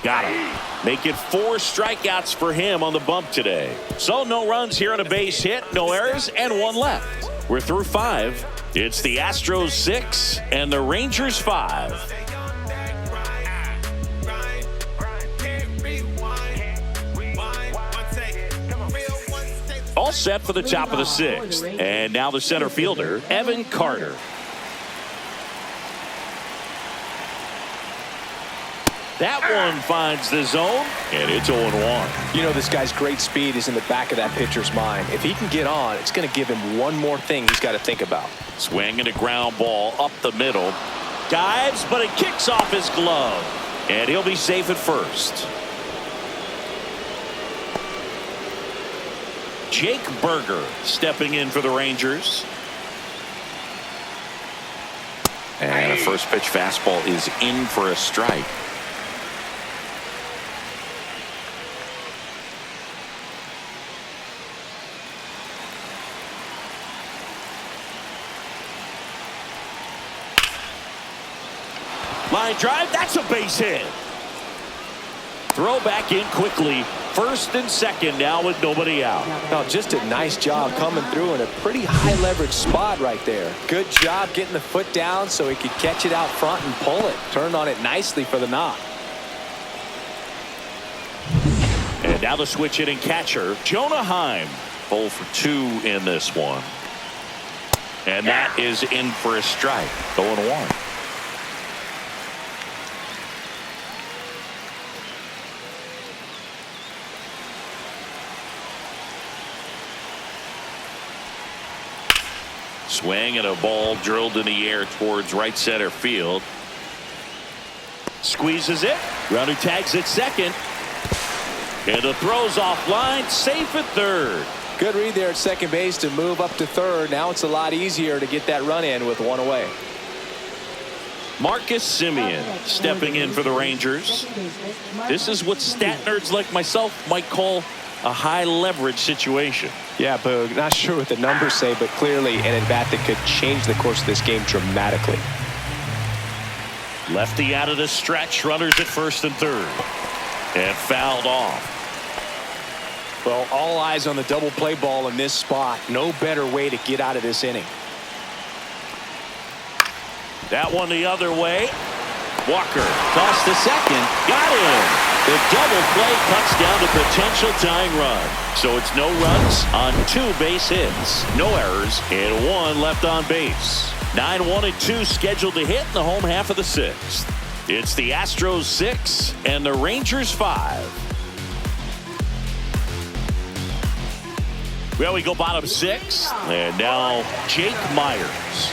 Got him. Make it 4 strikeouts for him on the bump today. So no runs here on a base hit, no errors, and 1 left. We're through 5. It's the Astros 6 and the Rangers 5. All set for the top of the 6th. And now the center fielder, Evan Carter. That one finds the zone, and it's 0-1. You know, this guy's great speed is in the back of that pitcher's mind. If he can get on, it's going to give him one more thing he's got to think about. Swing and a ground ball up the middle. Dives, but it kicks off his glove. And he'll be safe at first. Jake Berger stepping in for the Rangers. And a first pitch fastball is in for a strike. Line drive, that's a base hit. Throw back in quickly. First and second now with nobody out. Now, just a nice job coming through in a pretty high leverage spot right there. Good job getting the foot down so he could catch it out front and pull it. Turned on it nicely for the knock. And now the switch hitting catcher, Jonah Heim. 0 for 2 in this one. And that is in for a strike. 0-1. Swing and a ball drilled in the air towards right center field. Squeezes it. Runner tags at second. And the throw's offline. Safe at third. Good read there at second base to move up to third. Now it's a lot easier to get that run in with one away. Marcus Semien stepping in for the Rangers. This is what stat nerds like myself might call a high leverage situation. Yeah, Boog, not sure what the numbers say, but clearly an at-bat that could change the course of this game dramatically. Lefty out of the stretch. Runners at first and third. And fouled off. Well, all eyes on the double play ball in this spot. No better way to get out of this inning. That one the other way. Walker tossed to second. Got him. The double play cuts down the potential tying run. So it's no runs on 2 base hits. No errors and 1 left on base. 9-1 and 2 scheduled to hit in the home half of the 6th. It's the Astros 6 and the Rangers 5. Well, we go bottom 6, and now Jake Myers.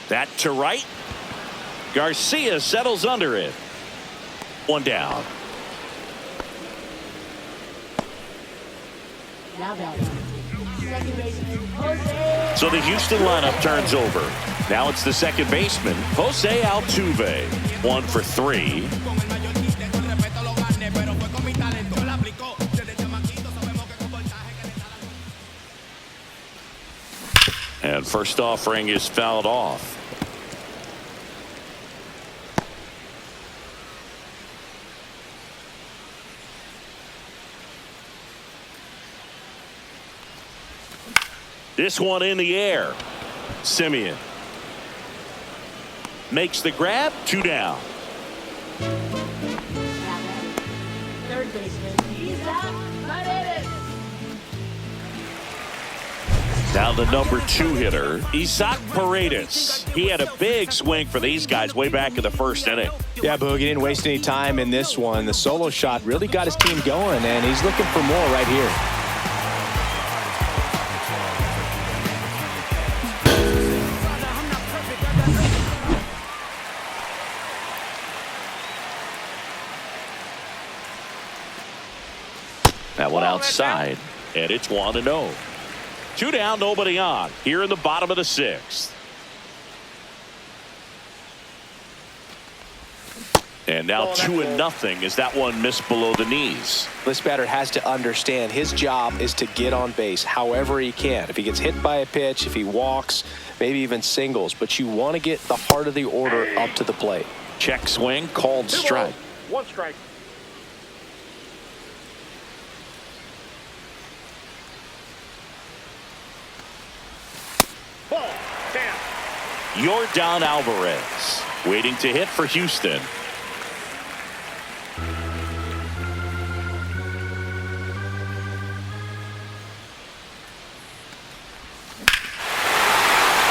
That to right. Garcia settles under it. 1 down. So the Houston lineup turns over. Now it's the second baseman, Jose Altuve. 1 for 3. And first offering is fouled off. This one in the air. Semien makes the grab. 2 down. Third baseman, he's out. Not in it. Now the number 2 hitter, Isaac Paredes. He had a big swing for these guys way back in the first inning. Yeah, Boog, he didn't waste any time in this one. The solo shot really got his team going, and he's looking for more right here. That one outside, and it's 1-0. 2 down, nobody on. Here in the bottom of the 6th. And now 2-0 as that one missed below the knees. This batter has to understand his job is to get on base however he can. If he gets hit by a pitch, if he walks, maybe even singles. But you want to get the heart of the order up to the plate. Check swing, called strike. 1 strike. Ball 10. Yordan Alvarez waiting to hit for Houston.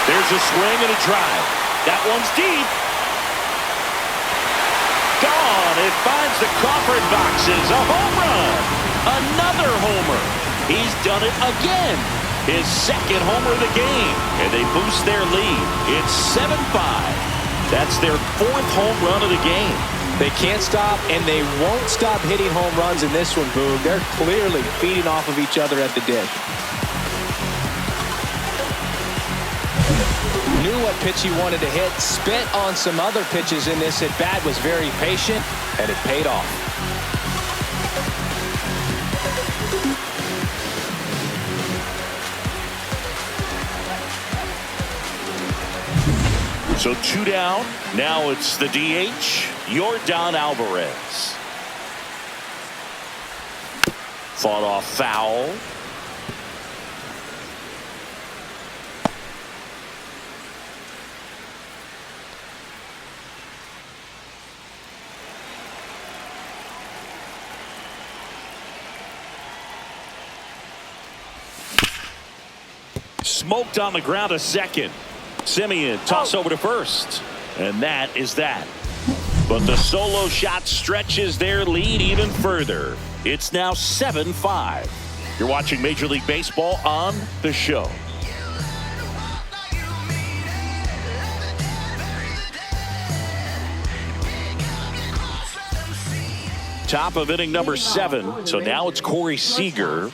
There's a swing and a drive. That one's deep. Gone. It finds the Crawford boxes. A home run. Another homer. He's done it again. His 2nd homer of the game. And they boost their lead. It's 7-5. That's their 4th home run of the game. They can't stop, and they won't stop hitting home runs in this one, Boog. They're clearly feeding off of each other at the dish. Knew what pitch he wanted to hit, spent on some other pitches in this at bat, was very patient, and it paid off. So 2 down. Now it's the DH, Yordan Alvarez. Fought off foul. Smoked on the ground to second. Semien toss over to first. And that is that. But the solo shot stretches their lead even further. It's now 7-5. You're watching Major League Baseball on The Show. Top of inning number 7. So now it's Corey Seager.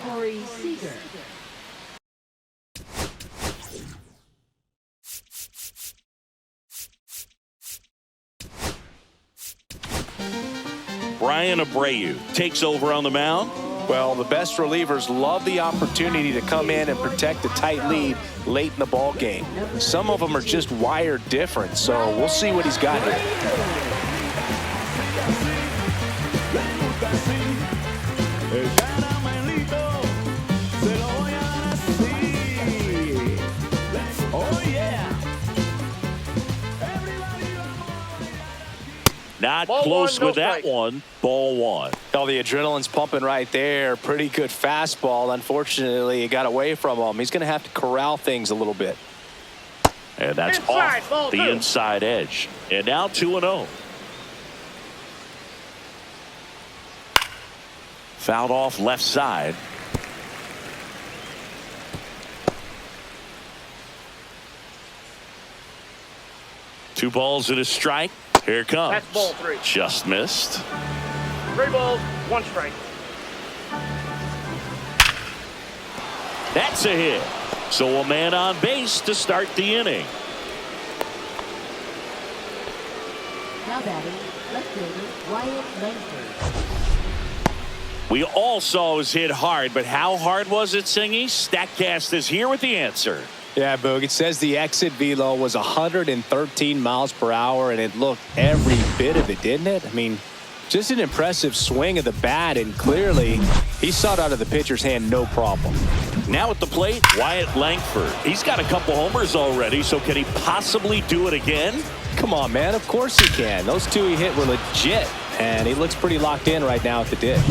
Brian Abreu takes over on the mound. Well, the best relievers love the opportunity to come in and protect a tight lead late in the ball game. Some of them are just wired different, so we'll see what he's got here. Not Ball close one, with no that strike. one. Ball 1. Oh, the adrenaline's pumping right there. Pretty good fastball. Unfortunately, it got away from him. He's going to have to corral things a little bit. And that's Inside, off ball the 2. inside edge. And now 2-0. Fouled off left side. Two balls and a strike. Here it comes. That's ball 3. Just missed. 3 balls, 1 strike. That's a hit. So a man on base to start the inning. Now batting, left fielder Wyatt Langford. We all saw it was hit hard, but how hard was it, Singy? StatCast is here with the answer. Yeah, Boog, it says the exit velo was 113 miles per hour, and it looked every bit of it, didn't it? I mean, just an impressive swing of the bat, and clearly he saw it out of the pitcher's hand no problem. Now at the plate, Wyatt Langford. He's got a couple homers already, so can he possibly do it again? Come on, man. Of course he can. Those two he hit were legit, and he looks pretty locked in right now at the dish.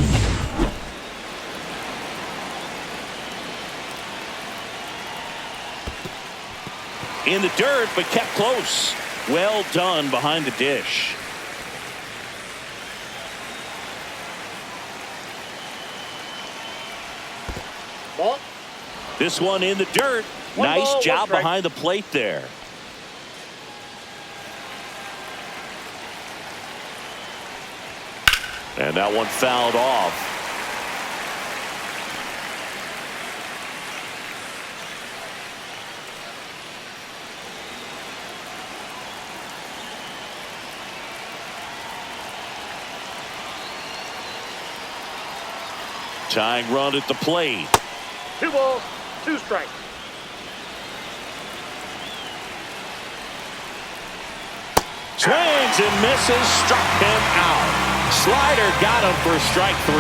In the dirt, but kept close. Well done behind the dish. Ball. This one in the dirt. One Nice ball, 1 job strike. behind the plate there. And that one fouled off. Tying run at the plate. 2 balls, 2 strikes. Swings and misses, struck him out. Slider got him for strike 3.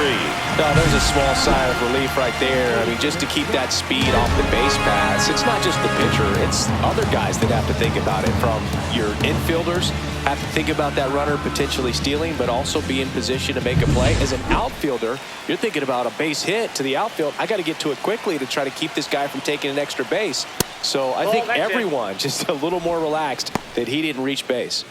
Oh, there's a small sigh of relief right there. I mean, just to keep that speed off the base paths. It's not just the pitcher. It's other guys that have to think about it. From your infielders have to think about that runner potentially stealing, but also be in position to make a play. As an outfielder, you're thinking about a base hit to the outfield. I got to get to it quickly to try to keep this guy from taking an extra base. So I think that's it. everyone just a little more relaxed that he didn't reach base.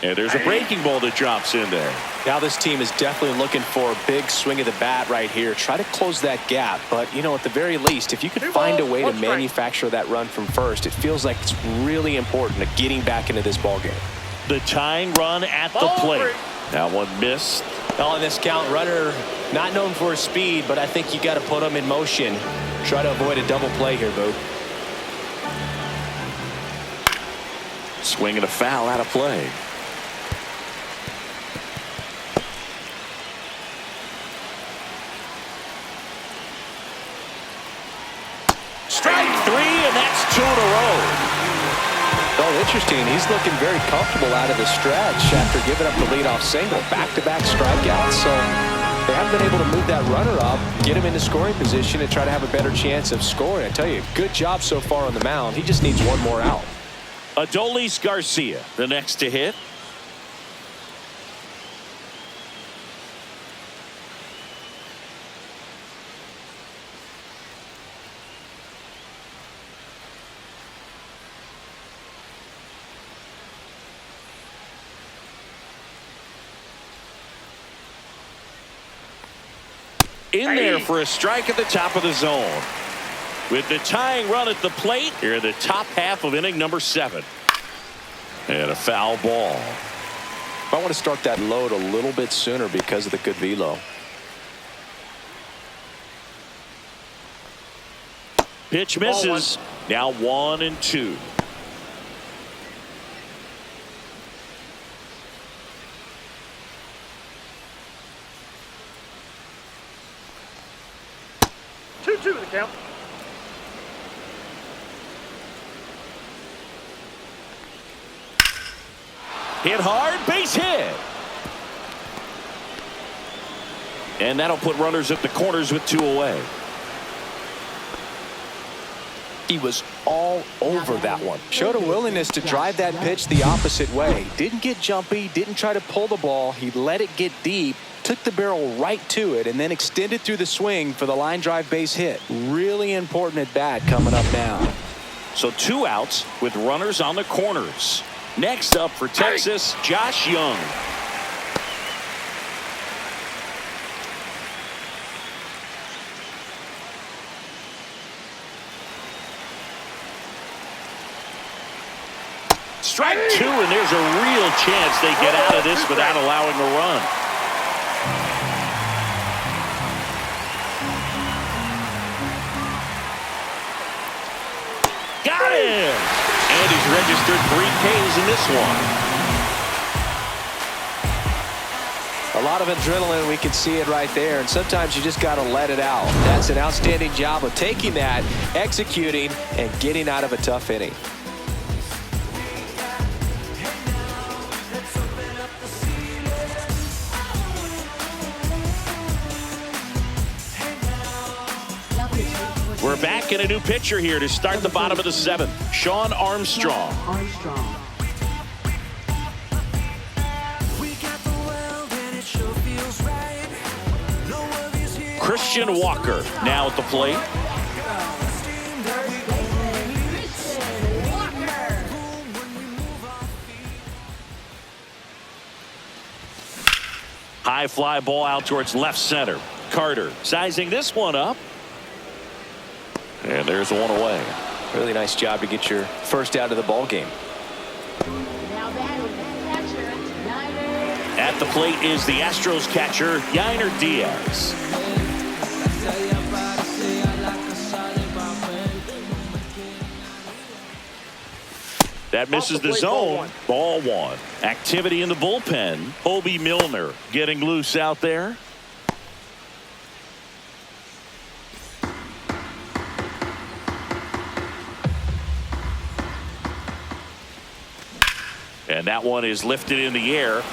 And there's a breaking ball that drops in there. Now this team is definitely looking for a big swing of the bat right here. Try to close that gap. But, you know, at the very least, if you could 2 find a balls, way to 1 strike. manufacture that run from first, it feels like it's really important to getting back into this ball game. The tying run at the Ball plate. 3. That one missed. Well, in this count, runner not known for his speed, but I think you got to put him in motion. Try to avoid a double play here, Boo. Swing and a foul out of play. Strike 3, and that's 2 in a row. Oh, interesting. He's looking very comfortable out of the stretch after giving up the leadoff single. Back-to-back strikeouts, so they haven't been able to move that runner up, get him into scoring position, and try to have a better chance of scoring. I tell you, good job so far on the mound. He just needs one more out. Adolis Garcia, the next to hit. In there for a strike at the top of the zone. With the tying run at the plate, here in the top half of inning number 7. And a foul ball. I want to start that load a little bit sooner because of the good velo. Pitch misses. Now 1-2. Two to the count. Hit hard, base hit. And that'll put runners at the corners with 2 away. He was all over that one. Showed a willingness to drive that pitch the opposite way. Didn't get jumpy, didn't try to pull the ball. He let it get deep, took the barrel right to it, and then extended through the swing for the line drive base hit. Really important at bat coming up now. So 2 outs with runners on the corners. Next up for Texas, Josh Young. Strike 2, and there's a real chance they get out of this without allowing a run. Got him! And he's registered 3 Ks in this one. A lot of adrenaline, we can see it right there, and sometimes you just got to let it out. That's an outstanding job of taking that, executing, and getting out of a tough inning. We're back in a new pitcher here to start the bottom of the 7th. Sean Armstrong. Christian Walker now at the plate. High fly ball out towards left center. Carter sizing this one up. And there's 1 away. Really nice job to get your first out of the ball game. At the plate is the Astros catcher, Yainer Diaz. That misses the zone. Ball 1. Activity in the bullpen. Obi Milner getting loose out there. And that one is lifted in the air.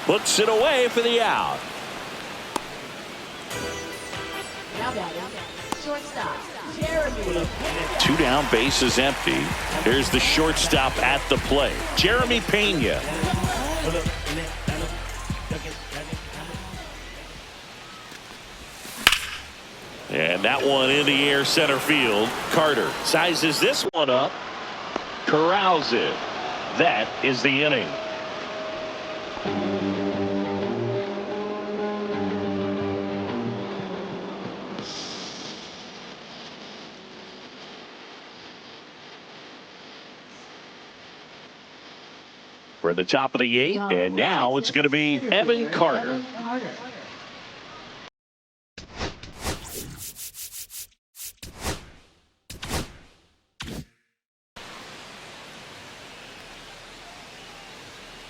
Puts it away for the out. Shortstop, Jeremy. 2 down, bases empty. There's the shortstop at the plate, Jeremy Pena. And that one in the air, center field. Carter sizes this one up. Corrals it. That is the inning. We're at the top of the 8th, and now it's going to be Evan Carter.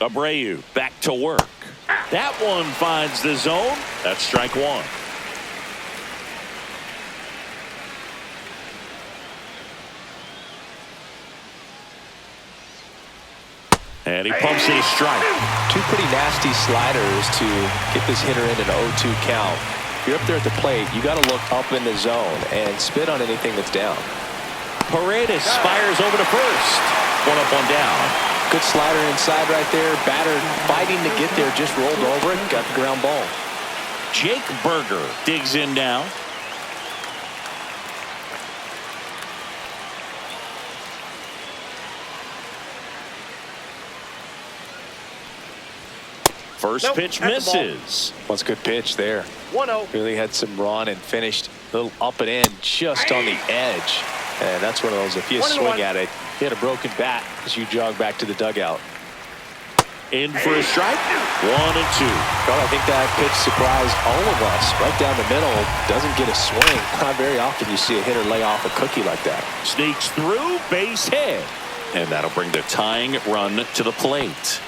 Abreu back to work. That one finds the zone. That's strike 1. And he pumps it a strike. 2 pretty nasty sliders to get this hitter in an 0-2 count. If you're up there at the plate, you got to look up in the zone and spit on anything that's down. Paredes fires over to first. 1 up, 1 down. Good slider inside right there. Batter fighting to get there, just rolled over it, got the ground ball. Jake Berger digs in now. First pitch misses. What's a good pitch there? 1-0. Really had some run and finished a little up and in just on the edge. And that's one of those, if you swing at it, hit a broken bat as you jog back to the dugout. In for a strike. 1-2. Well, I think that pitch surprised all of us. Right down the middle, doesn't get a swing. Not very often you see a hitter lay off a cookie like that. Sneaks through, base hit. And that'll bring the tying run to the plate.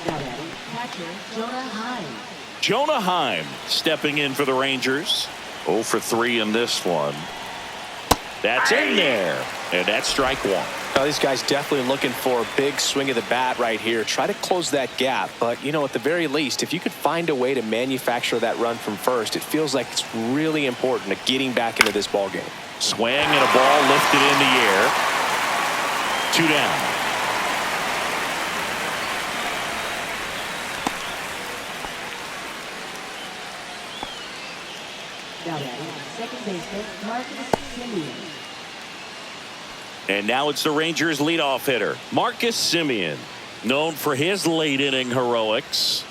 Now batting, catcher Jonah Heim. Jonah Heim stepping in for the Rangers. 0 for 3 in this one. That's in there. And that's strike one. Now, these guys definitely looking for a big swing of the bat right here. Try to close that gap. But, you know, at the very least, if you could find a way to manufacture that run from first, it feels like it's really important to getting back into this ball game. Swing and a ball lifted in the air. 2 down. Now batting, second baseman Marcus Semien. And now it's the Rangers leadoff hitter, Marcus Semien, known for his late inning heroics.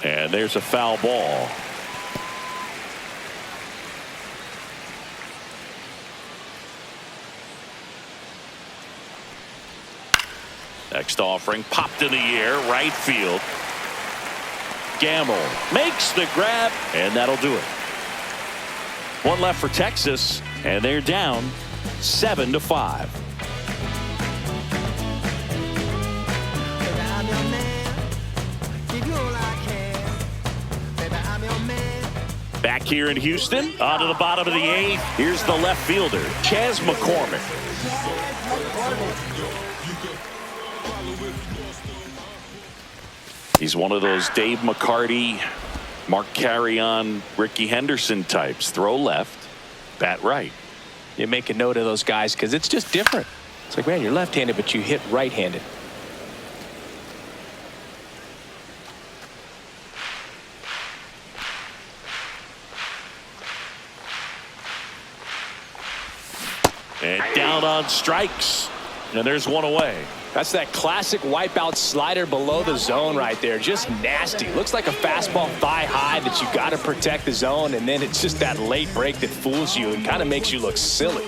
And there's a foul ball. Next offering popped in the air, right field. Gamble makes the grab, and that'll do it. One left for Texas, and they're down 7-5. Back here in Houston, on to the bottom of the 8th. Here's the left fielder, Chas McCormick. He's one of those Dave McCarty, Mark Carrion, Ricky Henderson types. Throw left, bat right. You make a note of those guys because it's just different. It's like, man, you're left-handed, but you hit right-handed. And down on strikes. And there's one away. That's that classic wipeout slider below the zone right there. Just nasty. Looks like a fastball thigh high that you got to protect the zone, and then it's just that late break that fools you and kind of makes you look silly.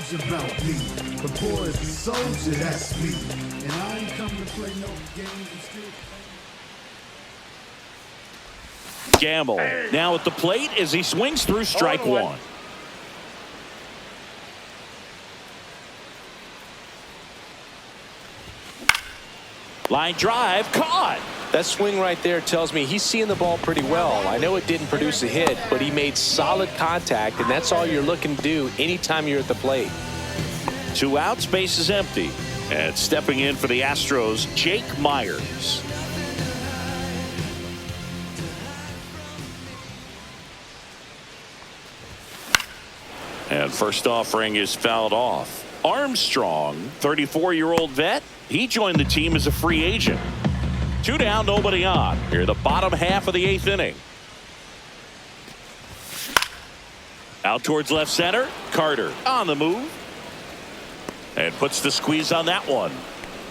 Gamble now at the plate as he swings through strike one. Line drive caught. That swing right there tells me he's seeing the ball pretty well. I know it didn't produce a hit, but he made solid contact, and that's all you're looking to do anytime you're at the plate. 2 outs, base is empty. And stepping in for the Astros, Jake Myers. And first offering is fouled off. Armstrong, 34-year-old vet. He joined the team as a free agent. 2 down, nobody on. Here, the bottom half of the 8th inning. Out towards left center. Carter on the move. And puts the squeeze on that one.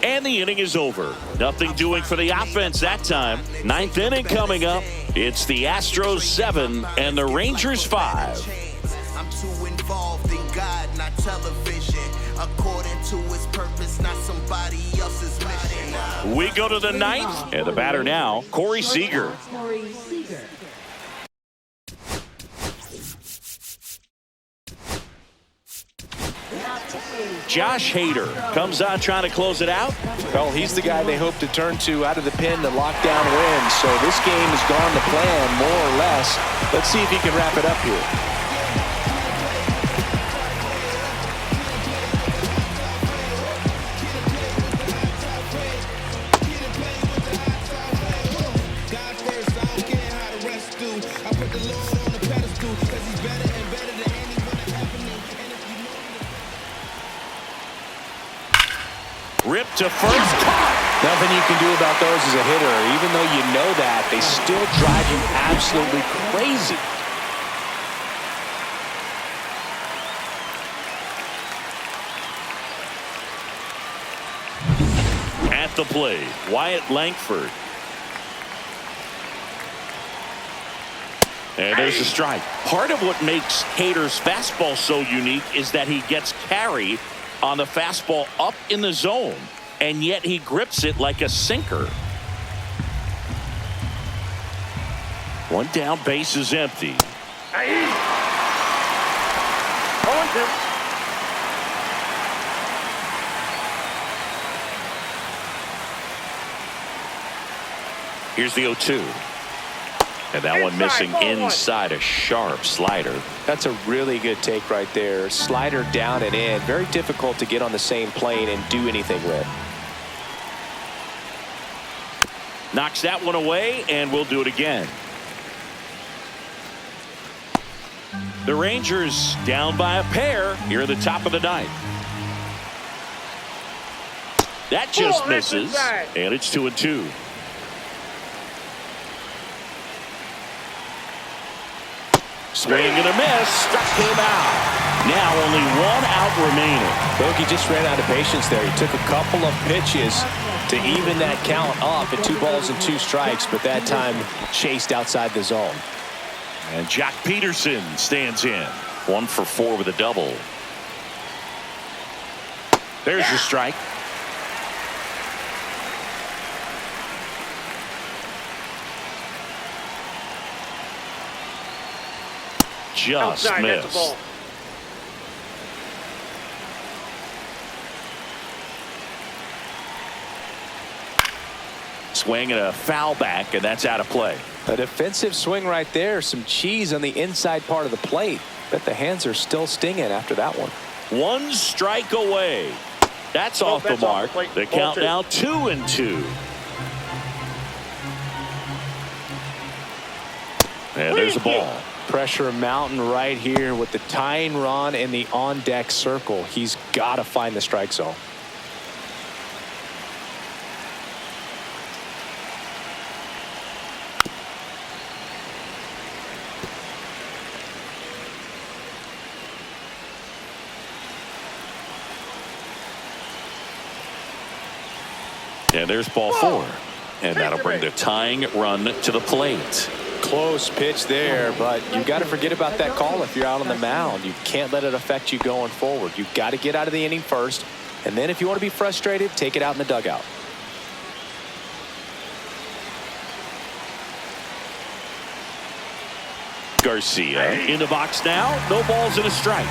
And the inning is over. Nothing doing for the offense that time. 9th inning coming up. It's the Astros 7 and the Rangers 5. I'm too involved in God, not television. According to his purpose, not somebody else's mission. We go to the 9th, and the batter now, Corey Seager. Corey Seager. Josh Hader comes on trying to close it out. Well, he's the guy they hope to turn to out of the pen to lock down wins. So this game has gone to plan, more or less. Let's see if he can wrap it up here. Ripped to first. Nothing you can do about those as a hitter. Even though you know that, they still drive you absolutely crazy. off the plate, Wyatt Langford. And there's a strike. Part of what makes Hader's fastball so unique is that he gets carry on the fastball up in the zone, and yet he grips it like a sinker. One down, base is empty. Hey. 0-2. Here's the 0-2. And that one missing inside, a sharp slider. That's a really good take right there. Slider down and in. Very difficult to get on the same plane and do anything with. Knocks that one away, and we'll do it again. The Rangers down by a pair here at the top of the ninth. That just misses, and it's 2-2. Swing and a miss, struck him out. Now only one out remaining. Bogey just ran out of patience there. He took a couple of pitches to even that count up at 2 balls and 2 strikes, but that time chased outside the zone. And Jack Peterson stands in. 1 for 4 with a double. There's the strike. Just Outside, that's the missed. ball. Swing and a foul back, and that's out of play. A defensive swing right there. Some cheese on the inside part of the plate. Bet the hands are still stinging after that one. 1 strike away. That's off the mark. The count now 2-2. And there's a ball. Pressure mountain right here with the tying run in the on-deck circle. He's got to find the strike zone. And there's ball 4. And that'll bring the tying run to the plate. Close pitch there, but you've got to forget about that call if you're out on the mound. You can't let it affect you going forward. You've got to get out of the inning first, and then if you want to be frustrated, take it out in the dugout. Garcia in the box now. No balls and a strike.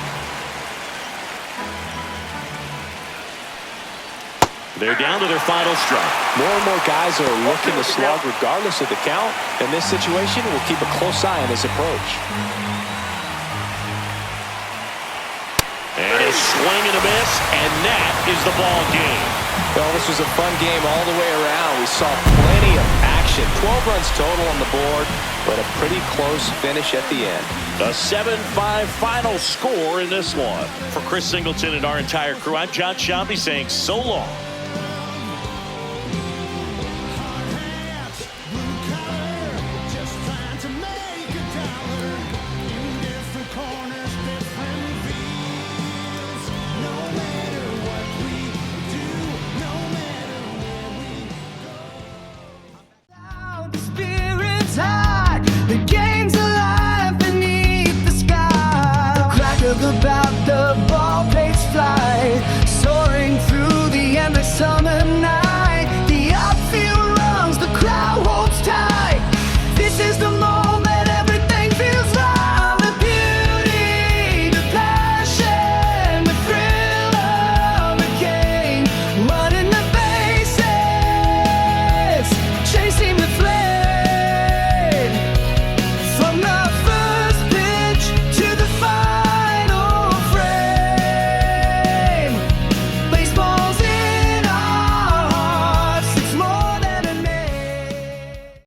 They're down to their final strike. More and more guys are looking to slug regardless of the count. In this situation, we'll keep a close eye on his approach. And a swing and a miss, and that is the ball game. Well, this was a fun game all the way around. We saw plenty of action. 12 runs total on the board, but a pretty close finish at the end. A 7-5 final score in this one. For Chris Singleton and our entire crew, I'm John Shambi saying so long.